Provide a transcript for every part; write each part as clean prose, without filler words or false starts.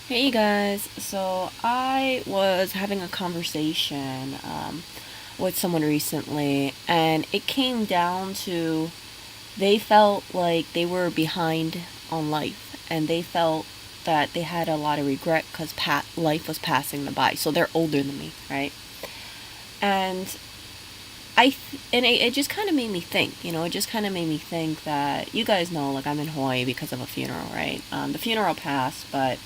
Hey guys, so I was having a conversation with someone recently, and it came down to they felt like they were behind on life, and they felt that they had a lot of regret because life was passing them by. So they're older than me, right? And it just kind of made me think, it just kind of made me think that you guys know, like, I'm in Hawaii because of a funeral, right? The funeral passed, but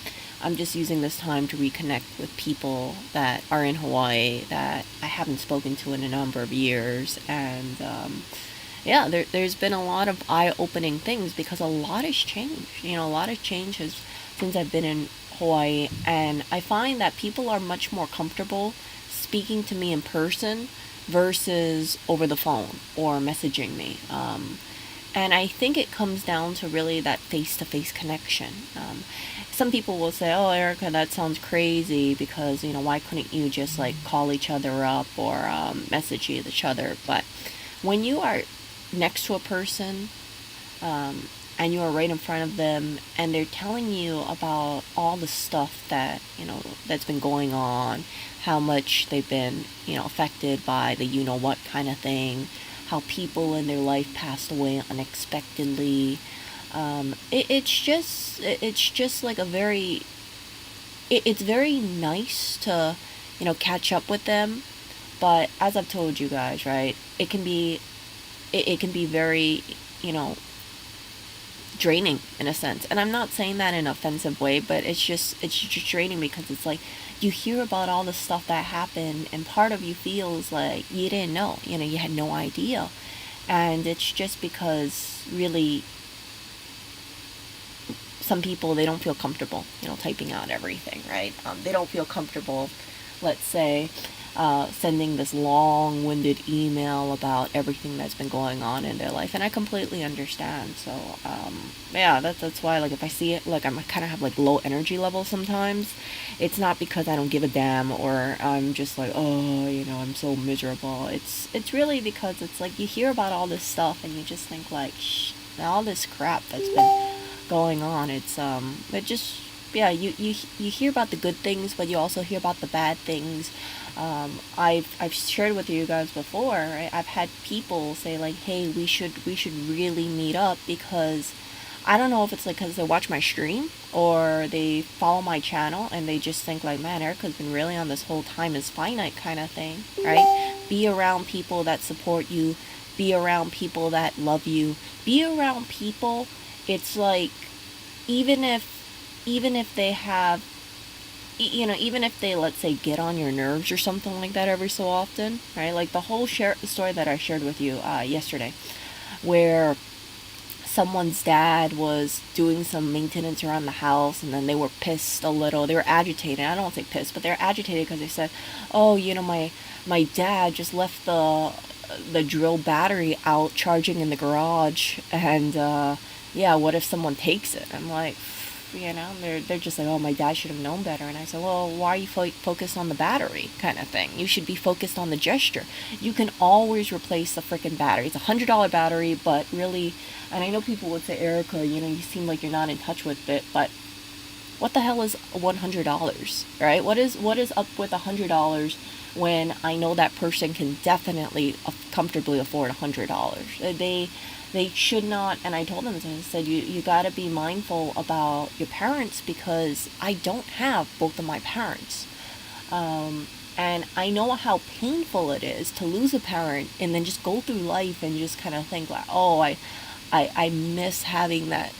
I'm just using this time to reconnect with people that are in Hawaii that I haven't spoken to in a number of years. And yeah, there's been a lot of eye opening things because a lot has changed. A lot of change has since I've been in Hawaii, and I find that people are much more comfortable speaking to me in person versus over the phone or messaging me. And I think it comes down to really that face to face connection. Some people will say, "Oh, Erica, that sounds crazy because why couldn't you just like call each other up or message each other?" But when you are next to a person, and you are right in front of them, and they're telling you about all the stuff that that's been going on, how much they've been affected by the what kind of thing, how people in their life passed away unexpectedly. It's just like a very it's very nice to catch up with them. But as I've told you guys, right, it can be very you know draining in a sense. And I'm not saying that in an offensive way, but it's just draining because it's like you hear about all the stuff that happened, and part of you feels like you didn't know. You had no idea. And it's just because really some people, they don't feel comfortable typing out everything, right? They don't feel comfortable, let's say, sending this long-winded email about everything that's been going on in their life, and I completely understand. So yeah, that's why, like, if I see it, like, I'm kind of have like low energy levels sometimes. It's not because I don't give a damn or I'm just like, oh, I'm so miserable. It's really because it's like you hear about all this stuff and you just think like, all this crap that's been going on. It just, yeah, you hear about the good things, but you also hear about the bad things. I've shared with you guys before, right? I've had people say like, hey, we should really meet up because I don't know if it's like because they watch my stream or they follow my channel and they just think like, man, Erica's been really on this whole time is finite kind of thing, right? Be around people that support you, be around people that love you, be around people. It's like, even if they have, even if they, let's say, get on your nerves or something like that every so often, right? Like the whole story that I shared with you yesterday, where someone's dad was doing some maintenance around the house, and then they were pissed a little. They were agitated. I don't want to say pissed, but they were agitated because they said, "Oh, my dad just left the drill battery out charging in the garage, and yeah, what if someone takes it?" I'm like, they're just like, "Oh, my dad should have known better." And I said, "Well, why are you focused on the battery kind of thing? You should be focused on the gesture. You can always replace the freaking battery. It's $100 battery, but really." And I know people would say, "Erica, you seem like you're not in touch with it," but what the hell is $100, right? What is up with $100 when I know that person can definitely comfortably afford $100? They should not. And I told them, I said, you got to be mindful about your parents, because I don't have both of my parents. And I know how painful it is to lose a parent and then just go through life and just kind of think like, oh, I miss having that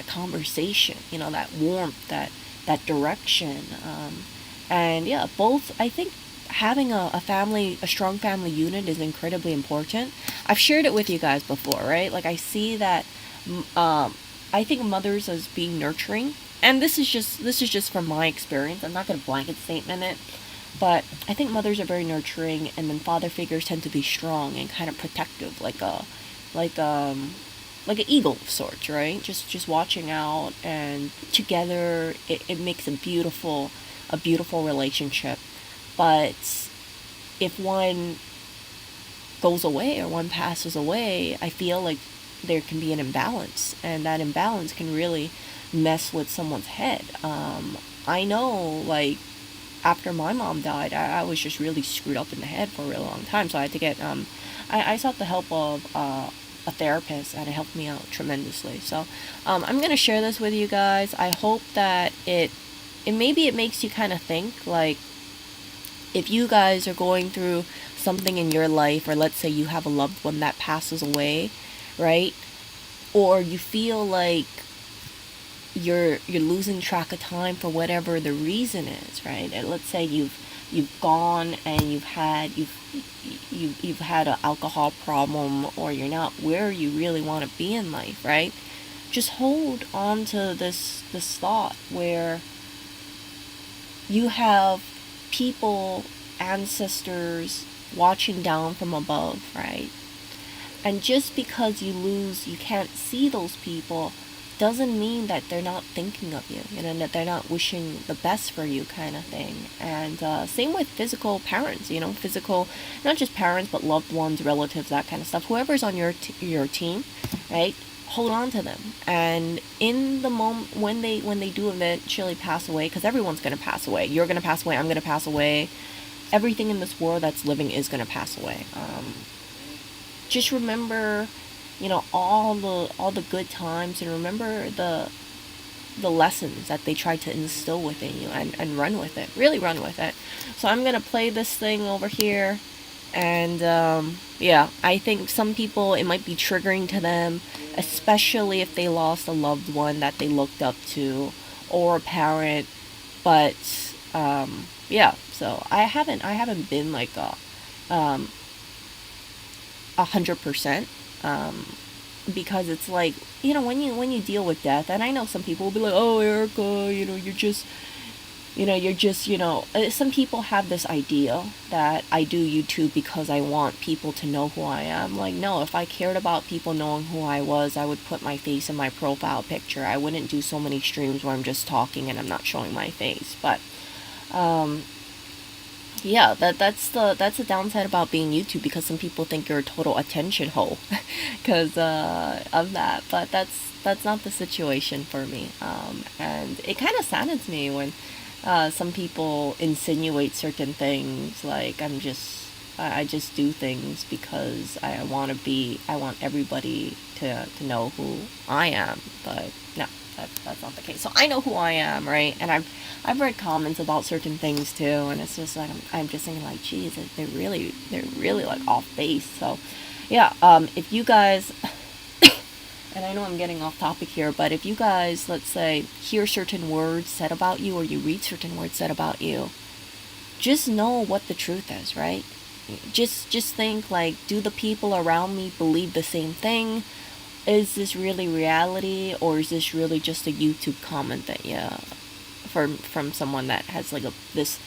conversation, that warmth, that direction. And yeah, both, I think having a strong family unit is incredibly important. I've shared it with you guys before, right? Like, I see that, I think mothers as being nurturing, and this is just from my experience. I'm not going to blanket statement it, but I think mothers are very nurturing, and then father figures tend to be strong and kind of protective, like like an eagle of sorts, right? Just watching out, and together it makes a beautiful relationship. But if one goes away or one passes away, I feel like there can be an imbalance, and that imbalance can really mess with someone's head. I know, like, after my mom died, I was just really screwed up in the head for a really long time. So I had to get, I sought the help of a therapist, and it helped me out tremendously. So I'm going to share this with you guys. I hope that maybe it makes you kind of think, like, if you guys are going through something in your life, or let's say you have a loved one that passes away, right? Or you feel like you're losing track of time for whatever the reason is, right? And let's say you've gone and you've had an alcohol problem, or you're not where you really want to be in life, right? Just hold on to this thought where you have people, ancestors watching down from above, right? And just because you can't see those people, doesn't mean that they're not thinking of you, that they're not wishing the best for you, kind of thing. And same with physical parents, physical, not just parents, but loved ones, relatives, that kind of stuff. Whoever's on your team, right? Hold on to them. And in the moment when they do eventually pass away, because everyone's going to pass away. You're going to pass away. I'm going to pass away. Everything in this world that's living is going to pass away. Just remember, all the good times, and remember the lessons that they tried to instill within you, and run with it. Really run with it. So I'm gonna play this thing over here, and yeah, I think some people, it might be triggering to them, especially if they lost a loved one that they looked up to, or a parent. But yeah, so I haven't been like 100%, because it's like, when you deal with death, and I know some people will be like, oh, Erica, some people have this idea that I do YouTube because I want people to know who I am. Like, no, if I cared about people knowing who I was, I would put my face in my profile picture. I wouldn't do so many streams where I'm just talking and I'm not showing my face. But yeah, that's the downside about being YouTube, because some people think you're a total attention hole because of that. But that's not the situation for me. And it kind of saddens me when some people insinuate certain things, like I just do things because I want everybody to know who I am. But no, that's not the case. So I know who I am, right? And I've read comments about certain things too, and it's just like I'm just thinking, like, geez, they're really like off base. So yeah, if you guys and I know I'm getting off topic here, but if you guys, let's say, hear certain words said about you, or you read certain words said about you, just know what the truth is, right? Just think, like, do the people around me believe the same thing? Is this really reality, or is this really just a YouTube comment that from someone that has like this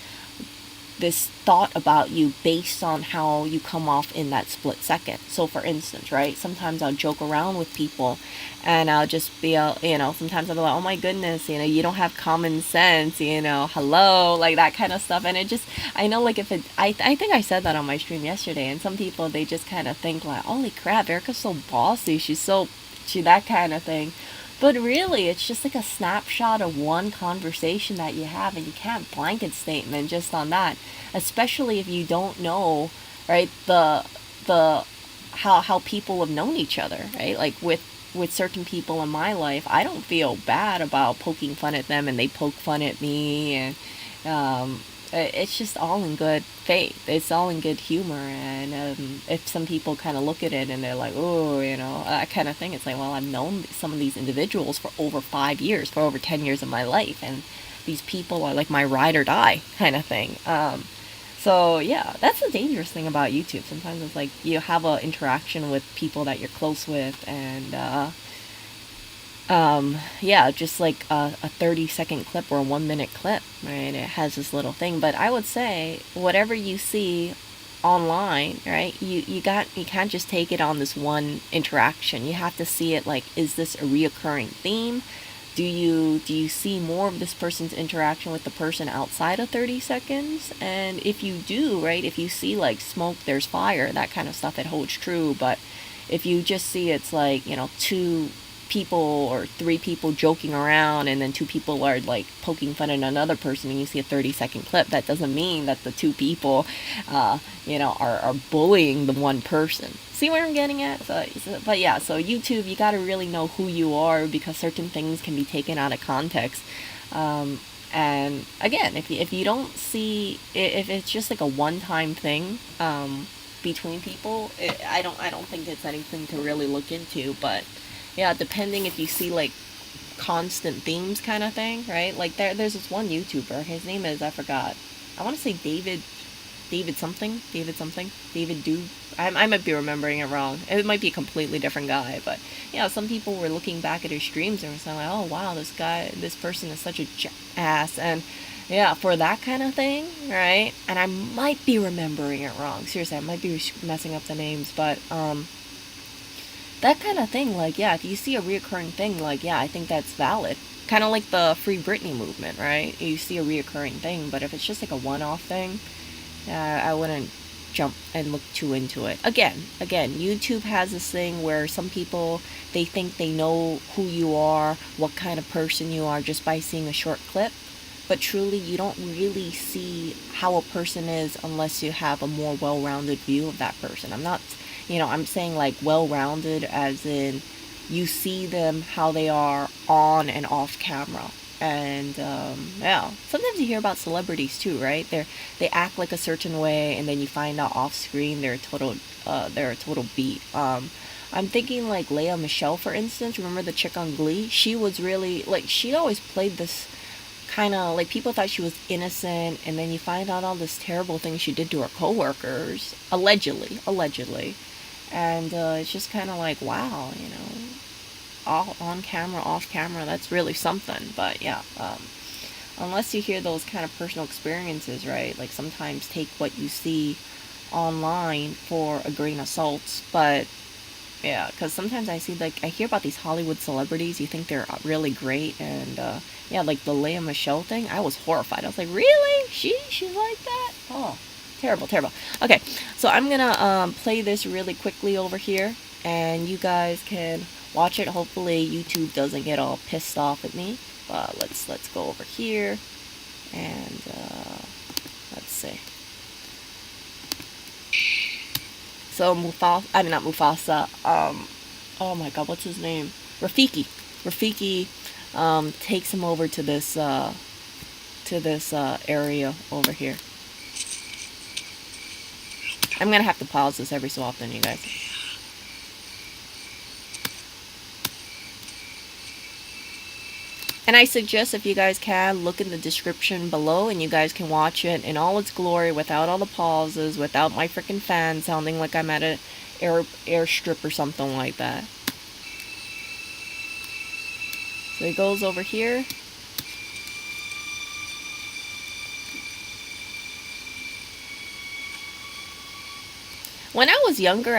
thought about you based on how you come off in that split second? So for instance, right, sometimes I'll joke around with people, and I'll just be sometimes I'll be like, oh my goodness, you don't have common sense, hello, like that kind of stuff. And it just, I know, like, I think I said that on my stream yesterday, and some people, they just kind of think like, holy crap, Erica's so bossy, she that kind of thing. But really, it's just like a snapshot of one conversation that you have, and you can't blanket statement just on that, especially if you don't know, right, the how people have known each other, right? Like with certain people in my life, I don't feel bad about poking fun at them and they poke fun at me, and it's just all in good faith. It's all in good humor. And if some people kind of look at it and they're like, oh, that kind of thing, it's like, well, I've known some of these individuals for over 5 years, for over 10 years of my life, and these people are like my ride or die kind of thing. So yeah, that's the dangerous thing about YouTube. Sometimes it's like you have an interaction with people that you're close with, and yeah, just like a 30-second clip or a 1-minute clip, right? It has this little thing. But I would say, whatever you see online, right, you can't just take it on this one interaction. You have to see it like, is this a reoccurring theme? Do you see more of this person's interaction with the person outside of 30 seconds? And if you do, right, if you see like smoke, there's fire, that kind of stuff, it holds true. But if you just see it's like, people or 3 people joking around, and then 2 people are like poking fun at another person, and you see a 30-second clip, that doesn't mean that the 2 people are bullying the one person. See where I'm getting at? But yeah, so YouTube, you got to really know who you are, because certain things can be taken out of context. And again, if you don't see, if it's just like a one-time thing between people, I don't think it's anything to really look into. But yeah, depending if you see like constant themes kind of thing, right? Like there's this one YouTuber, his name is, I forgot, I want to say David something, David Do. I might be remembering it wrong. It might be a completely different guy, but yeah, some people were looking back at his streams and were saying like, oh wow, this person is such a jackass, and yeah, for that kind of thing, right? And I might be remembering it wrong. Seriously, I might be messing up the names, but that kind of thing, like yeah, if you see a reoccurring thing, like yeah, I think that's valid. Kind of like the Free Britney movement, right? You see a reoccurring thing, but if it's just like a one-off thing, I wouldn't jump and look too into it. Again, YouTube has this thing where some people, they think they know who you are, what kind of person you are, just by seeing a short clip. But truly, you don't really see how a person is unless you have a more well-rounded view of that person. I'm not, I'm saying like well-rounded as in you see them how they are on and off camera. And yeah, sometimes you hear about celebrities too, right? They act like a certain way, and then you find out off screen they're a total beat. I'm thinking like Leia Michelle, for instance. Remember the chick on Glee? She was really like, she'd always played this kind of like, people thought she was innocent, and then you find out all this terrible things she did to her coworkers, allegedly, and it's just kind of like, wow, all on camera, off camera, that's really something. But yeah, unless you hear those kind of personal experiences, right? Like sometimes take what you see online for a grain of salt. But yeah, because sometimes I see, like, I hear about these Hollywood celebrities, you think they're really great, and yeah, like the Leia Michelle thing, I was horrified. I was like, really? She's like that? Oh, terrible. Okay, so I'm gonna play this really quickly over here, and you guys can watch it. Hopefully YouTube doesn't get all pissed off at me. Let's go over here, and let's see. So not Mufasa. Oh my God, what's his name? Rafiki takes him over to this area over here. I'm gonna have to pause this every so often, you guys. And I suggest, if you guys can, look in the description below, and you guys can watch it in all its glory, without all the pauses, without my freaking fan sounding like I'm at an airstrip or something like that. So he goes over here. When I was younger,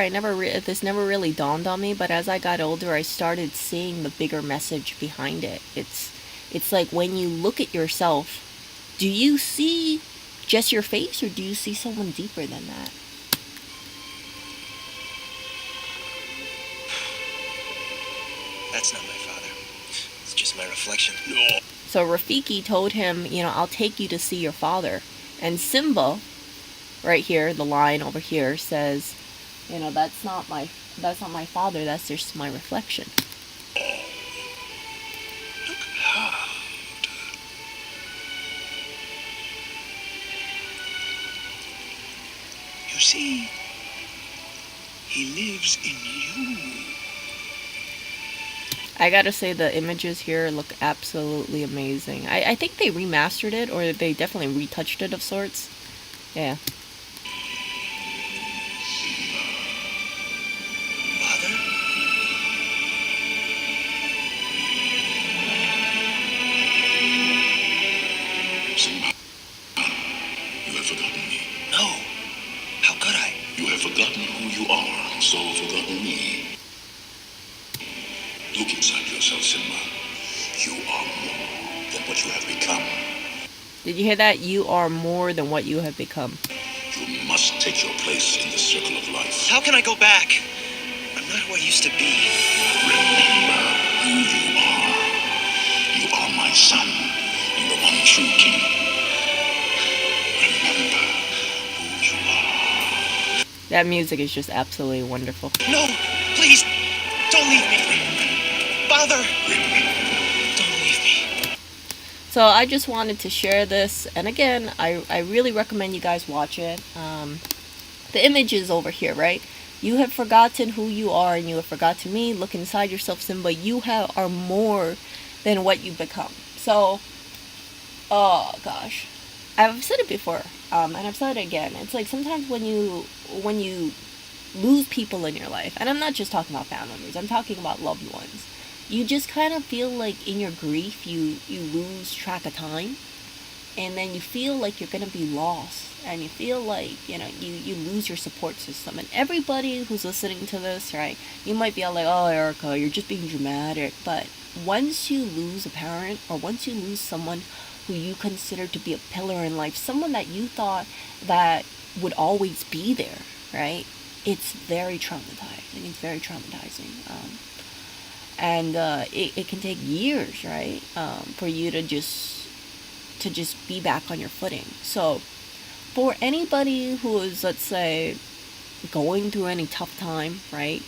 this never really dawned on me, but as I got older, I started seeing the bigger message behind it. It's like, when you look at yourself, do you see just your face, or do you see someone deeper than that? That's not my father. It's just my reflection. No. So Rafiki told him, I'll take you to see your father. And Simba, right here, the line over here says, that's not my father, that's just my reflection. Look hard. You see, he lives in you. I gotta say, the images here look absolutely amazing. I think they remastered it, or they definitely retouched it of sorts. Yeah. Forgotten who you are, so forgotten me. Look inside yourself, Simba. You are more than what you have become. Did you hear that? You are more than what you have become. You must take your place in the circle of life. How can I go back? I'm not who I used to be. Remember, who you are. You are my son and the one true king. Remember who you are. That music is just absolutely wonderful. No, please, don't leave me. Father, don't leave me. So I just wanted to share this, and again, I really recommend you guys watch it. The image is over here, right? You have forgotten who you are, and you have forgotten me. Look inside yourself, Simba. You are more than what you become. So, oh gosh, I've said it before, and I've said it again. It's like sometimes when you lose people in your life, and I'm not just talking about family members. I'm talking about loved ones. You just kind of feel like in your grief, you lose track of time, and then you feel like you're gonna be lost, and you feel like you lose your support system. And everybody who's listening to this, right, you might be all like, oh, Erica, you're just being dramatic. But once you lose a parent, or once you lose someone who you consider to be a pillar in life, someone that you thought that would always be there, right, it's very traumatizing. It's very traumatizing. And it can take years, right, for you to just be back on your footing. So for anybody who is, let's say, going through any tough time, right,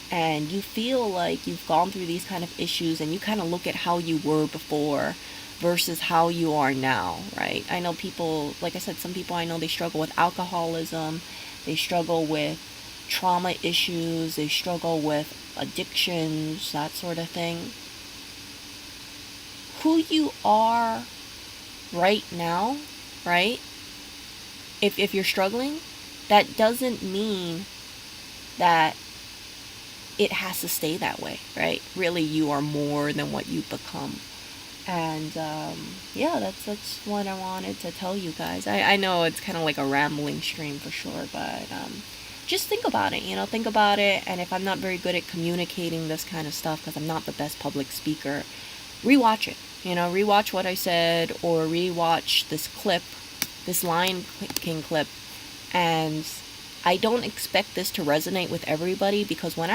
and you feel like you've gone through these kind of issues, and you kind of look at how you were before versus how you are now, right? I know people, like I said, some people I know, they struggle with alcoholism, they struggle with trauma issues, they struggle with addictions, that sort of thing. Who you are right now, right? If you're struggling, that doesn't mean that it has to stay that way, right? Really, you are more than what you become. And yeah, that's what I wanted to tell you guys. I know it's kind of like a rambling stream for sure, but just think about it, think about it. And if I'm not very good at communicating this kind of stuff, because I'm not the best public speaker, rewatch it. Rewatch what I said, or rewatch this clip, this Lion King clip. And I don't expect this to resonate with everybody, because when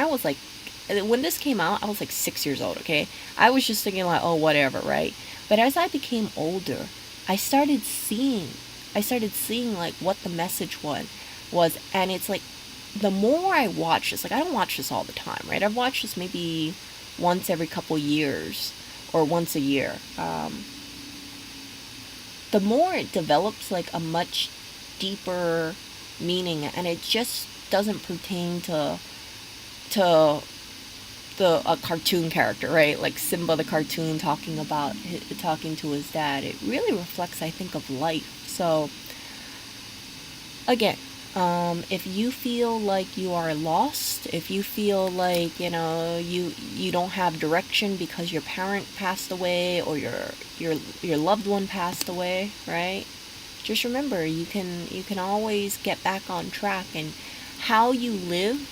this came out, I was like 6 years old, okay? I was just thinking like, oh, whatever, right? But as I became older, I started seeing like what the message was. And it's like, the more I watch this, like, I don't watch this all the time, right? I've watched this maybe once every couple years, or once a year. The more it develops like a much deeper meaning, and it just doesn't pertain to a cartoon character, right? Like Simba the cartoon talking to his dad. It really reflects, I think, of life. So again, if you feel like you are lost, if you feel like you don't have direction because your parent passed away, or your loved one passed away, right? Just remember, you can always get back on track, and how you live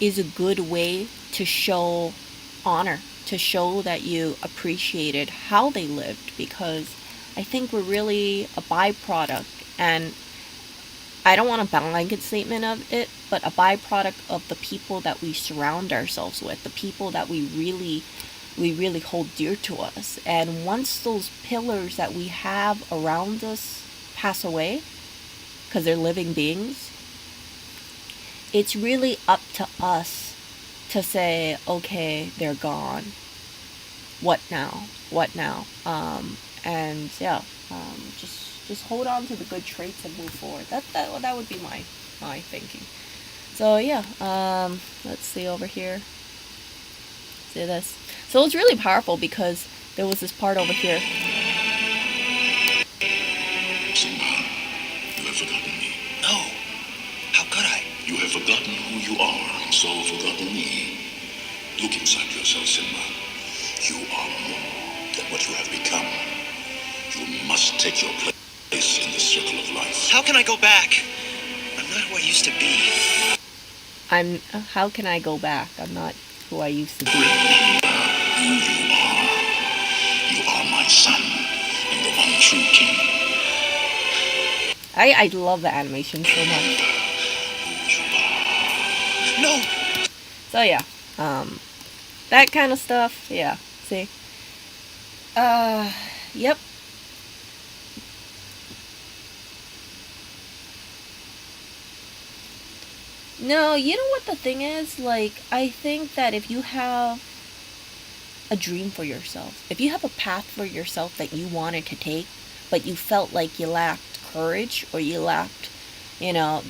is a good way to show honor, to show that you appreciated how they lived, because I think we're really a byproduct, and I don't want a blanket statement of it, but a byproduct of the people that we surround ourselves with, the people that we really hold dear to us. And once those pillars that we have around us pass away, because they're living beings, it's really up to us to say, okay, they're gone. What now? And yeah, just hold on to the good traits and move forward. That would be my thinking. So yeah, let's see over here. See this? So it's really powerful, because there was this part over here. Simba, you have forgotten me. No. How could I? You have forgotten who you are, and so forgotten me. Look inside yourself, Simba. You are more than what you have become. You must take your place in the circle of life. How can I go back? I'm not who I used to be. How can I go back? I'm not who I used to be. Remember who you are. You are my son, and the one true king. I love the animation so much. No! So yeah, that kind of stuff, yeah. See? Yep. No, you know what the thing is? Like, I think that if you have a dream for yourself, if you have a path for yourself that you wanted to take, but you felt like you lacked courage or you lacked, you know,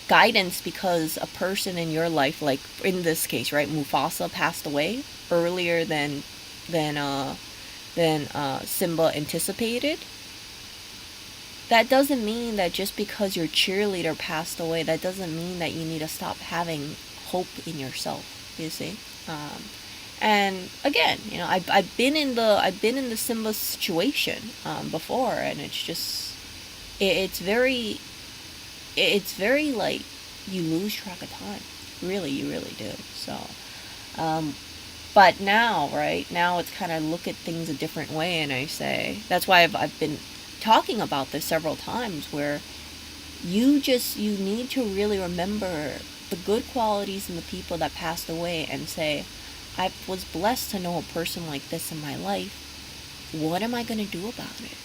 guidance because a person in your life, like in this case, right, Mufasa passed away earlier than uh Simba anticipated. That doesn't mean that just because your cheerleader passed away, that doesn't mean that you need to stop having hope in yourself. You see, and again, I've been in the Simba situation before, and it's very it's very like you lose track of time. Really, you really do. So, um, but now, right now, it's kind of look at things a different way, and I say that's why I've been talking about this several times, where you need to really remember the good qualities in the people that passed away, and say, I was blessed to know a person like this in my life. What am I gonna do about it?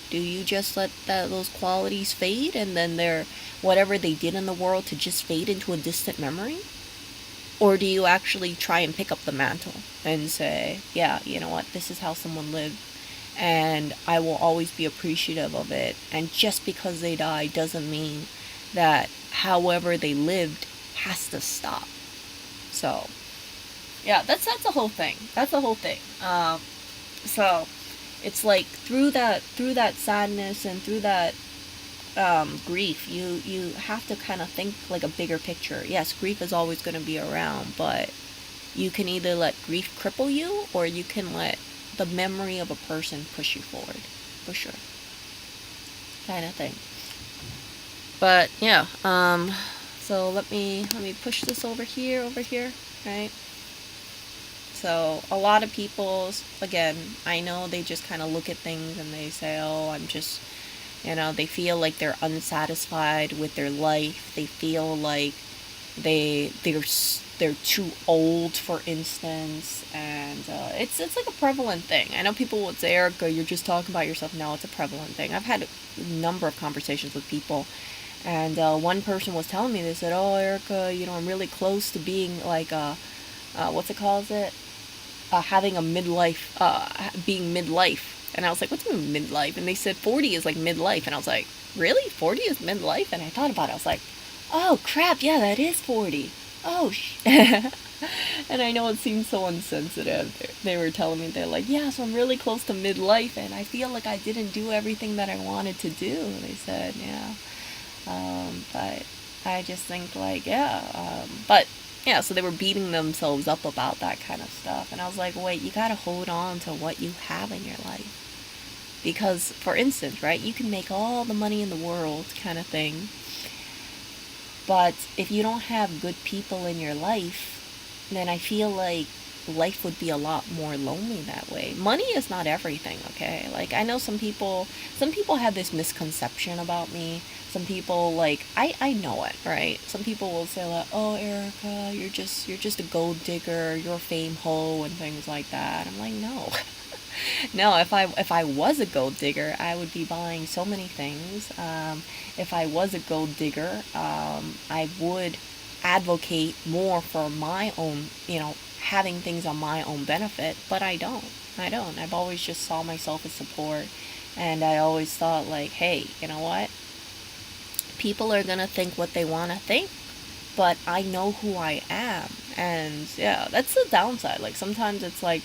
Do you just let those qualities fade, and then they're whatever they did in the world to just fade into a distant memory? Or do you actually try and pick up the mantle and say, yeah, you know what, this is how someone lived, and I will always be appreciative of it. And just because they died doesn't mean that however they lived has to stop. So, yeah, that's the whole thing. That's the whole thing. So it's like through that sadness and through that grief, you have to kind of think like a bigger picture. Yes, grief is always going to be around, but you can either let grief cripple you, or you can let the memory of a person push you forward, for sure, kind of thing. But yeah, so let me push this over here, right? So a lot of people, again, I know they just kind of look at things and they say, oh, I'm just, they feel like they're unsatisfied with their life. They feel like they're too old, for instance, and it's like a prevalent thing. I know people would say, Erica, you're just talking about yourself. No, it's a prevalent thing. I've had a number of conversations with people, and one person was telling me, they said, oh, Erica, I'm really close to being like what's it called, having a midlife, being midlife. And I was like, what's midlife? And they said 40 is like midlife. And I was like, really? 40 is midlife? And I thought about it. I was like, oh, crap. Yeah, that is 40. Oh, And I know it seems so insensitive. They were telling me, they're like, yeah, so I'm really close to midlife, and I feel like I didn't do everything that I wanted to do. They said, yeah. But I just think, like, yeah. But yeah, so they were beating themselves up about that kind of stuff. And I was like, wait, you gotta hold on to what you have in your life. Because, for instance, right, you can make all the money in the world, kind of thing. But if you don't have good people in your life, then I feel like life would be a lot more lonely that way. Money is not everything, okay? Like, I know some people have this misconception about me. Some people, like, I know it, right? Some people will say, like, oh, Erica, you're just a gold digger, you're a fame hoe, and things like that. I'm like, no. No, if I was a gold digger, I would be buying so many things. If I was a gold digger, I would advocate more for my own, having things on my own benefit. But I don't. I don't. I've always just saw myself as support, and I always thought, like, hey, you know what? People are gonna think what they want to think, but I know who I am. And yeah, that's the downside. Like, sometimes it's like,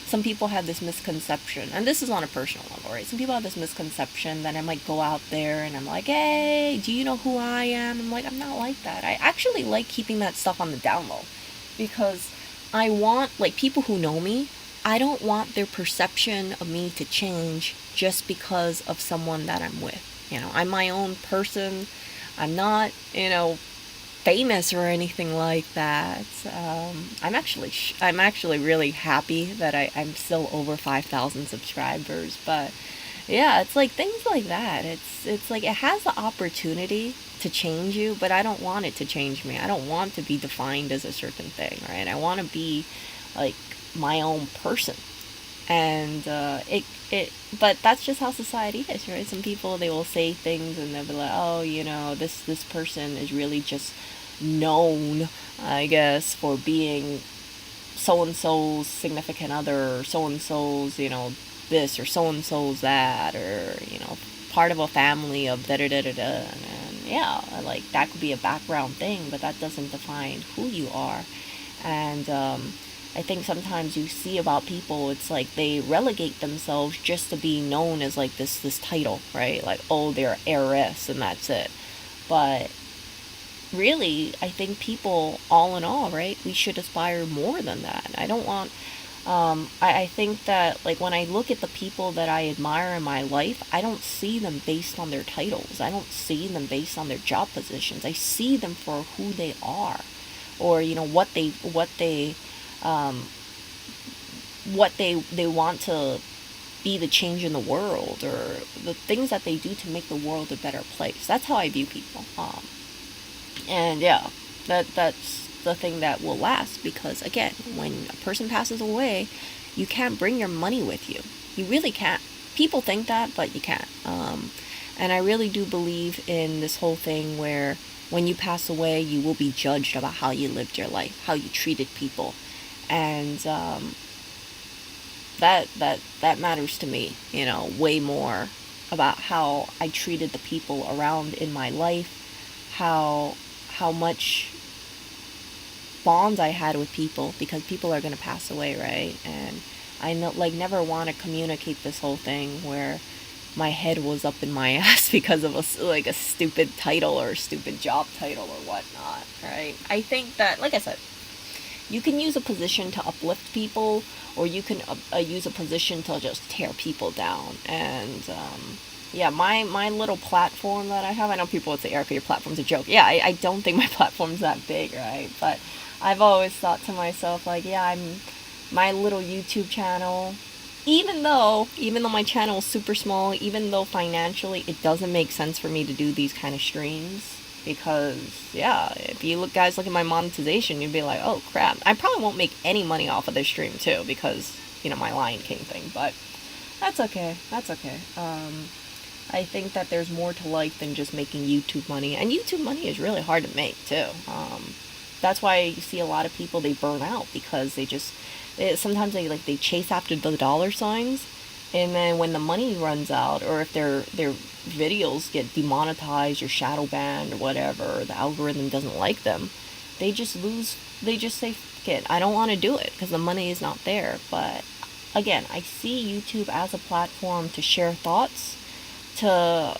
some people have this misconception, and this is on a personal level, right? Some people have this misconception that I might go out there and I'm like, hey, do you know who I am? I'm like, I'm not like that. I actually like keeping that stuff on the down low, because I want, like, people who know me, I don't want their perception of me to change just because of someone that I'm with. I'm my own person. I'm not, famous or anything like that. I'm actually really happy that I'm still over 5,000 subscribers. But yeah, it's like things like that. It's like it has the opportunity to change you, but I don't want it to change me. I don't want to be defined as a certain thing, right? I want to be like my own person. And but that's just how society is, right? Some people, they will say things and they'll be like, oh, this person is really just known, I guess, for being so and so's significant other, or so and so's, this, or so and so's that, or part of a family of da da da da da. And yeah, like that could be a background thing, but that doesn't define who you are. And I think sometimes you see about people, it's like they relegate themselves just to be known as like this title, right? Like, oh, they're heiress, and that's it. But really, I think people, all in all, right, we should aspire more than that. I don't want, I think that, like, when I look at the people that I admire in my life, I don't see them based on their titles. I don't see them based on their job positions. I see them for who they are, or, um, what they want to be the change in the world, or the things that they do to make the world a better place. That's how I view people. And yeah, that's the thing that will last, because again, when a person passes away, you can't bring your money with you. You really can't. People think that, but you can't. And I really do believe in this whole thing where when you pass away, you will be judged about how you lived your life, how you treated people, and that matters to me. Way more about how I treated the people around in my life, how much bonds I had with people, because people are going to pass away, right? And I know, like, never want to communicate this whole thing where my head was up in my ass because of a stupid title or a stupid job title or whatnot, right? I think that, like I said, you can use a position to uplift people, or you can use a position to just tear people down. And yeah, my little platform that I have, I know people would say, Erica, your platform's a joke. Yeah, I don't think my platform's that big, right? But I've always thought to myself, like, yeah, my little YouTube channel, even though my channel is super small, even though financially it doesn't make sense for me to do these kind of streams, because yeah, if you guys look at my monetization, you'd be like, oh crap, I probably won't make any money off of this stream too, because my Lion King thing. But that's okay. I think that there's more to life than just making YouTube money, and YouTube money is really hard to make too. That's why you see a lot of people, they burn out, because sometimes they chase after the dollar signs, and then when the money runs out, or if their videos get demonetized or shadow banned or whatever, the algorithm doesn't like them, they just say, fuck it, I don't want to do it because the money is not there. But again, I see YouTube as a platform to share thoughts, to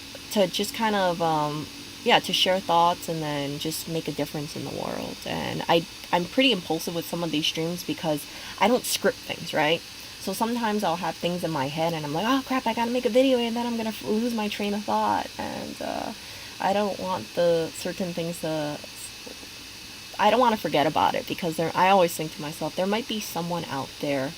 just kind of to share thoughts, and then just make a difference in the world. And I'm pretty impulsive with some of these streams, because I don't script things, right? So sometimes I'll have things in my head and I'm like, oh crap, I gotta make a video, and then I'm gonna lose my train of thought. And I don't want the certain things I don't want to forget about it, because I always think to myself, there might be someone out there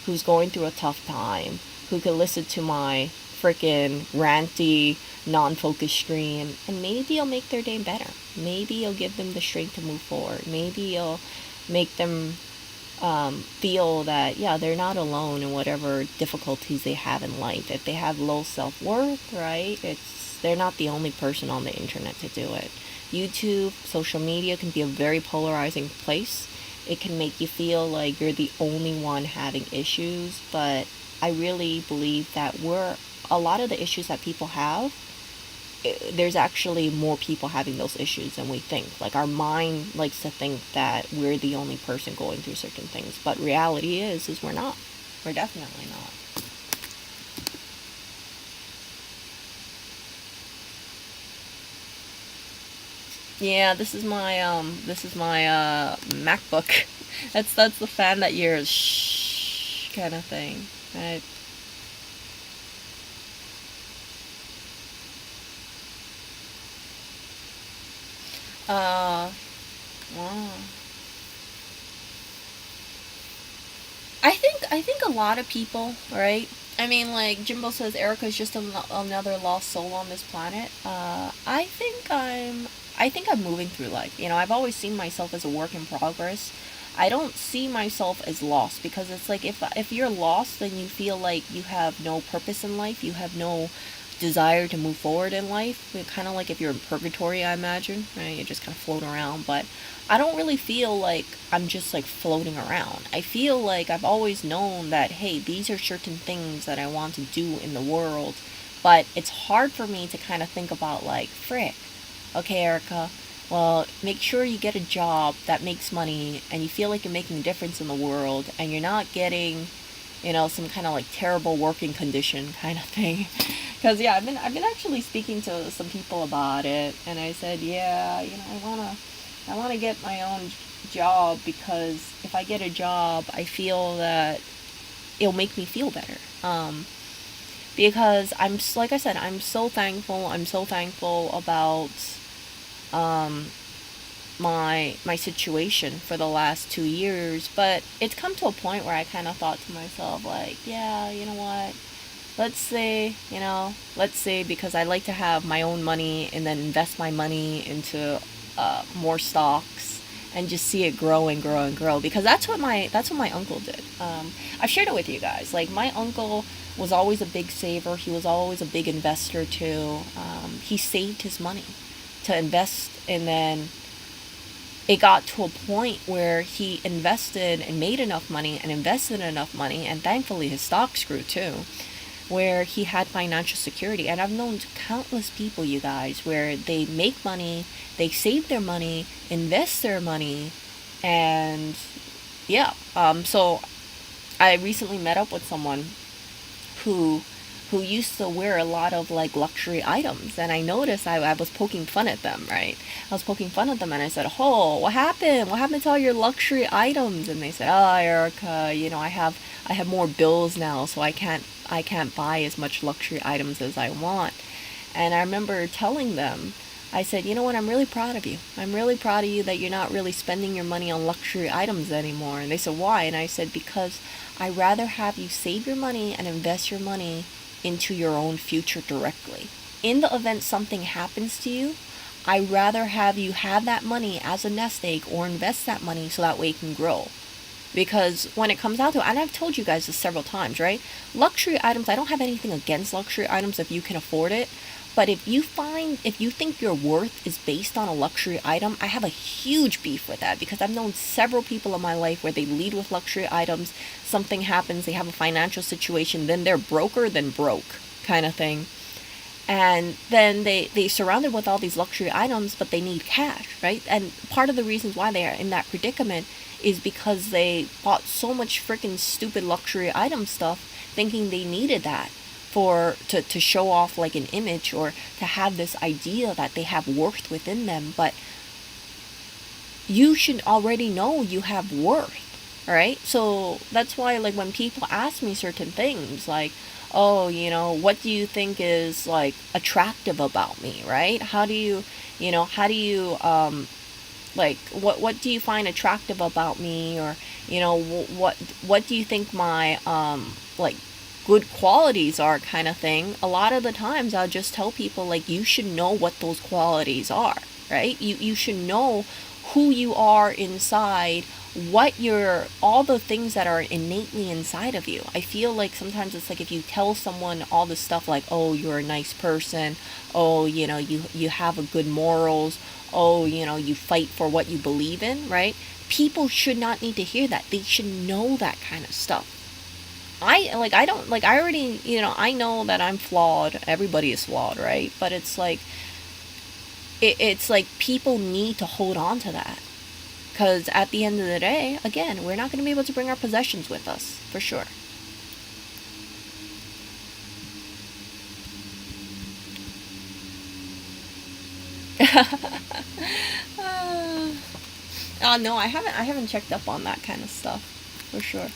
who's going through a tough time, who could listen to my freaking ranty, non-focused stream, and maybe it'll make their day better. Maybe it'll give them the strength to move forward. Maybe it'll make them feel that, yeah, they're not alone in whatever difficulties they have in life. If they have low self-worth, right, they're not the only person on the internet to do it. YouTube, social media can be a very polarizing place. It can make you feel like you're the only one having issues, but I really believe that a lot of the issues that people have, there's actually more people having those issues than we think. Like, our mind likes to think that we're the only person going through certain things, but reality is we're not. We're definitely not. Yeah, this is my MacBook. That's the fan that you're shh kind of thing. Right? Wow. I think a lot of people, right? I mean, like Jimbo says, Erica's just another lost soul on this planet. I think I'm moving through life. I've always seen myself as a work in progress. I don't see myself as lost, because it's like if you're lost, then you feel like you have no purpose in life, you have no desire to move forward in life. Kind of like if you're in purgatory, I imagine, right? You just kind of float around. But I don't really feel like I'm just like floating around. I feel like I've always known that, hey, these are certain things that I want to do in the world, but it's hard for me to kind of think about like, frick, okay, Erica, well, make sure you get a job that makes money and you feel like you're making a difference in the world, and you're not getting, some kind of like terrible working condition kind of thing. Because yeah, I've been actually speaking to some people about it, and I said, yeah, I wanna get my own job, because if I get a job, I feel that it'll make me feel better. Because like I said, I'm so thankful. I'm so thankful about um, my situation for the last 2 years. But it's come to a point where I kind of thought to myself, like, yeah, you know what? Let's say because I like to have my own money and then invest my money into more stocks and just see it grow and grow and grow, because that's what my uncle did. I've shared it with you guys. Like, my uncle was always a big saver. He was always a big investor too. He saved his money to invest, and then it got to a point where he invested and made enough money and invested enough money, and thankfully his stocks grew too, where he had financial security. And I've known countless people, you guys, where they make money, they save their money, invest their money, and yeah. So I recently met up with someone who used to wear a lot of like luxury items, and I noticed I was poking fun at them, right? I was poking fun at them, and I said, oh, what happened to all your luxury items? And they said, oh, Erica, I have more bills now, so I can't buy as much luxury items as I want. And I remember telling them, I said, you know what, I'm really proud of you. I'm really proud of you that you're not really spending your money on luxury items anymore. And they said, why? And I said, because I'd rather have you save your money and invest your money into your own future directly. In the event something happens to you, I'd rather have you have that money as a nest egg or invest that money so that way it can grow. Because when it comes down to it, and I've told you guys this several times, right? Luxury items, I don't have anything against luxury items if you can afford it. But if you think your worth is based on a luxury item, I have a huge beef with that, because I've known several people in my life where they lead with luxury items, something happens, they have a financial situation, then they're broker than broke kind of thing. And then they surrounded with all these luxury items, but they need cash, right? And part of the reasons why they are in that predicament is because they bought so much freaking stupid luxury item stuff thinking they needed that to show off like an image, or to have this idea that they have worth within them. But you should already know you have worth, right? So that's why, like, when people ask me certain things, like, oh, what do you think is like attractive about me, right? Like, what do you find attractive about me? Or what do you think my like good qualities are, kind of thing. A lot of the times I'll just tell people, like, you should know what those qualities are, right? You should know who you are inside, all the things that are innately inside of you. I feel like sometimes it's like if you tell someone all this stuff, like, oh, you're a nice person, oh, you have a good morals, oh, you fight for what you believe in, right? People should not need to hear that. They should know that kind of stuff. I don't, like, I already, I know that I'm flawed. Everybody is flawed, right? But it's like, it's like people need to hold on to that. Because at the end of the day, again, we're not going to be able to bring our possessions with us, for sure. No, I haven't checked up on that kind of stuff, for sure.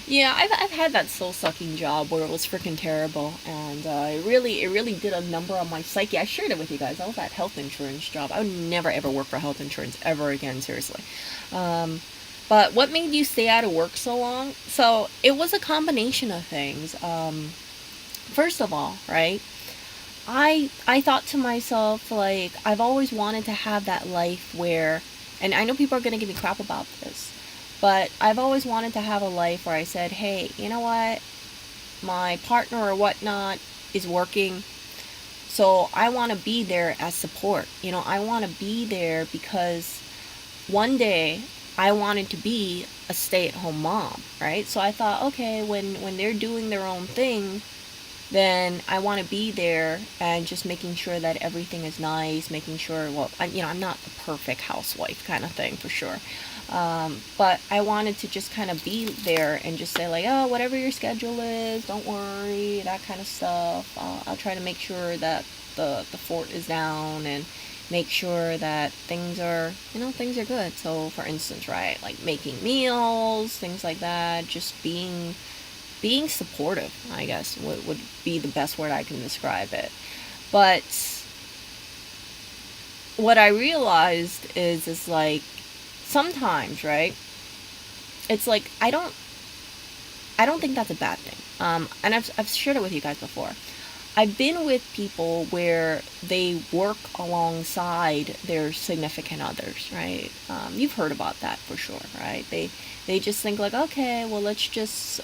Yeah, I've had that soul sucking job where it was freaking terrible, and it really did a number on my psyche. I shared it with you guys. I was that health insurance job. I would never ever work for health insurance ever again. Seriously. But what made you stay out of work so long? So it was a combination of things. First of all, right? I thought to myself, like, I've always wanted to have that life where, and I know people are gonna give me crap about this, but I've always wanted to have a life where I said, hey, you know what? My partner or whatnot is working, so I want to be there as support. I want to be there because one day I wanted to be a stay-at-home mom, right? So I thought, okay, when they're doing their own thing, then I want to be there and just making sure that everything is nice, making sure, well, I'm not the perfect housewife kind of thing for sure. But I wanted to just kind of be there and just say, like, oh, whatever your schedule is, don't worry, that kind of stuff. I'll try to make sure that the fort is down and make sure that things are good. So for instance, right, like making meals, things like that, just being supportive, I guess, would be the best word I can describe it. But what I realized is like sometimes, right? It's like I don't think that's a bad thing. And I've shared it with you guys before. I've been with people where they work alongside their significant others, right? You've heard about that for sure, right? They just think like, okay, well, let's just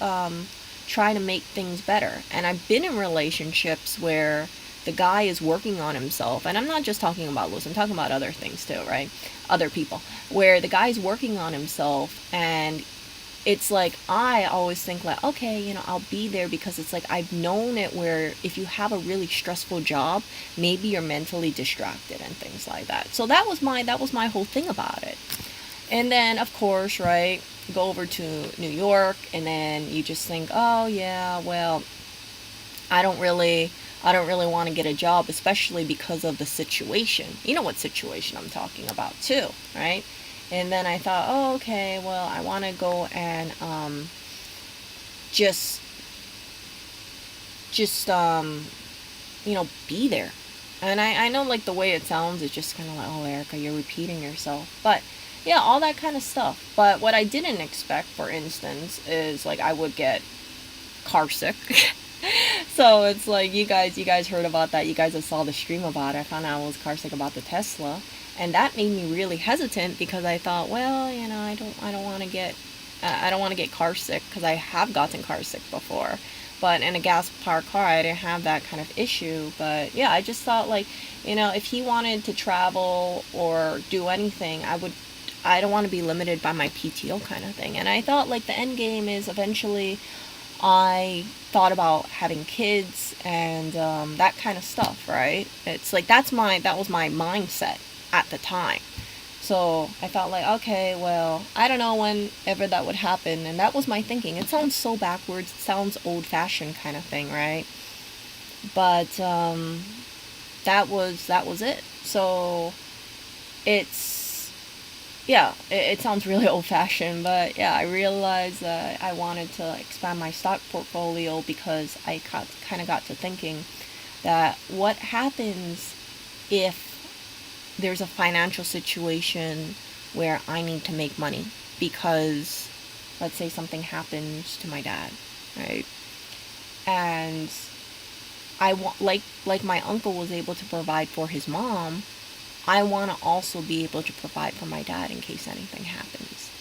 try to make things better. And I've been in relationships where the guy is working on himself, and I'm not just talking about Lewis, I'm talking about other things too, right? Other people, where the guy's working on himself, and it's like I always think like, okay, I'll be there because it's like I've known it where if you have a really stressful job, maybe you're mentally distracted and things like that. So that was my whole thing about it. And then of course, right, go over to New York, and then you just think, oh yeah, well, I don't really I don't really want to get a job, especially because of the situation. You know what situation I'm talking about too, right? And then I thought, oh, okay, well, I want to go and just just be there. And I know, like, the way it sounds is just kind of like, oh, Erica, you're repeating yourself. But yeah, all that kind of stuff. But what I didn't expect, for instance, is like I would get car sick. So it's like you guys heard about that. You guys have saw the stream about it. I found out I was car sick about the Tesla, and that made me really hesitant because I thought, well, I don't want to get car sick because I have gotten car sick before. But in a gas powered car, I didn't have that kind of issue. But yeah, I just thought, like, if he wanted to travel or do anything, I don't want to be limited by my PTO kind of thing. And I thought, like, the end game is eventually I thought about having kids and that kind of stuff, right? It's like that was my mindset at the time. So I thought, like, okay, well, I don't know whenever that would happen, and that was my thinking. It sounds so backwards, it sounds old fashioned kind of thing, right? But that was it. So it's yeah, it sounds really old fashioned, but yeah, I realized that I wanted to expand my stock portfolio because I kind of got to thinking that what happens if there's a financial situation where I need to make money because, let's say, something happens to my dad, right? And I want, like my uncle was able to provide for his mom, I want to also be able to provide for my dad in case anything happens.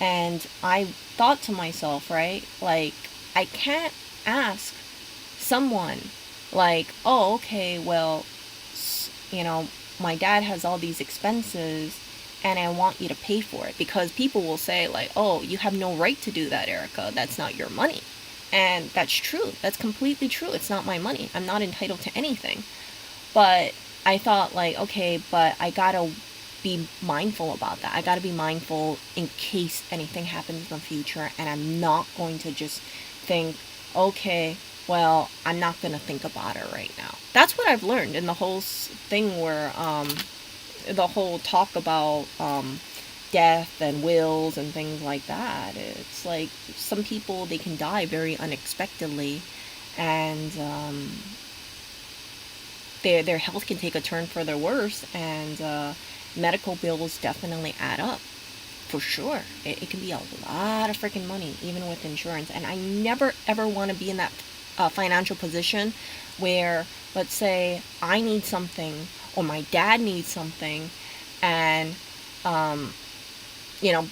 And I thought to myself, right, like, I can't ask someone, like, oh, okay, well, you know, my dad has all these expenses and I want you to pay for it, because people will say, like, oh, you have no right to do that, Erica. That's not your money. And that's true. That's completely true. It's not my money. I'm not entitled to anything. But I thought, like, okay, but I gotta be mindful about that. I gotta be mindful in case anything happens in the future, and I'm not going to just think, okay, well, I'm not gonna think about it right now. That's what I've learned in the whole thing where the whole talk about death and wills and things like that. It's like some people, they can die very unexpectedly, and their health can take a turn for the worse, and medical bills definitely add up for sure. It can be a lot of freaking money, even with insurance. And I never ever want to be in that financial position where, let's say, I need something or my dad needs something, and you know,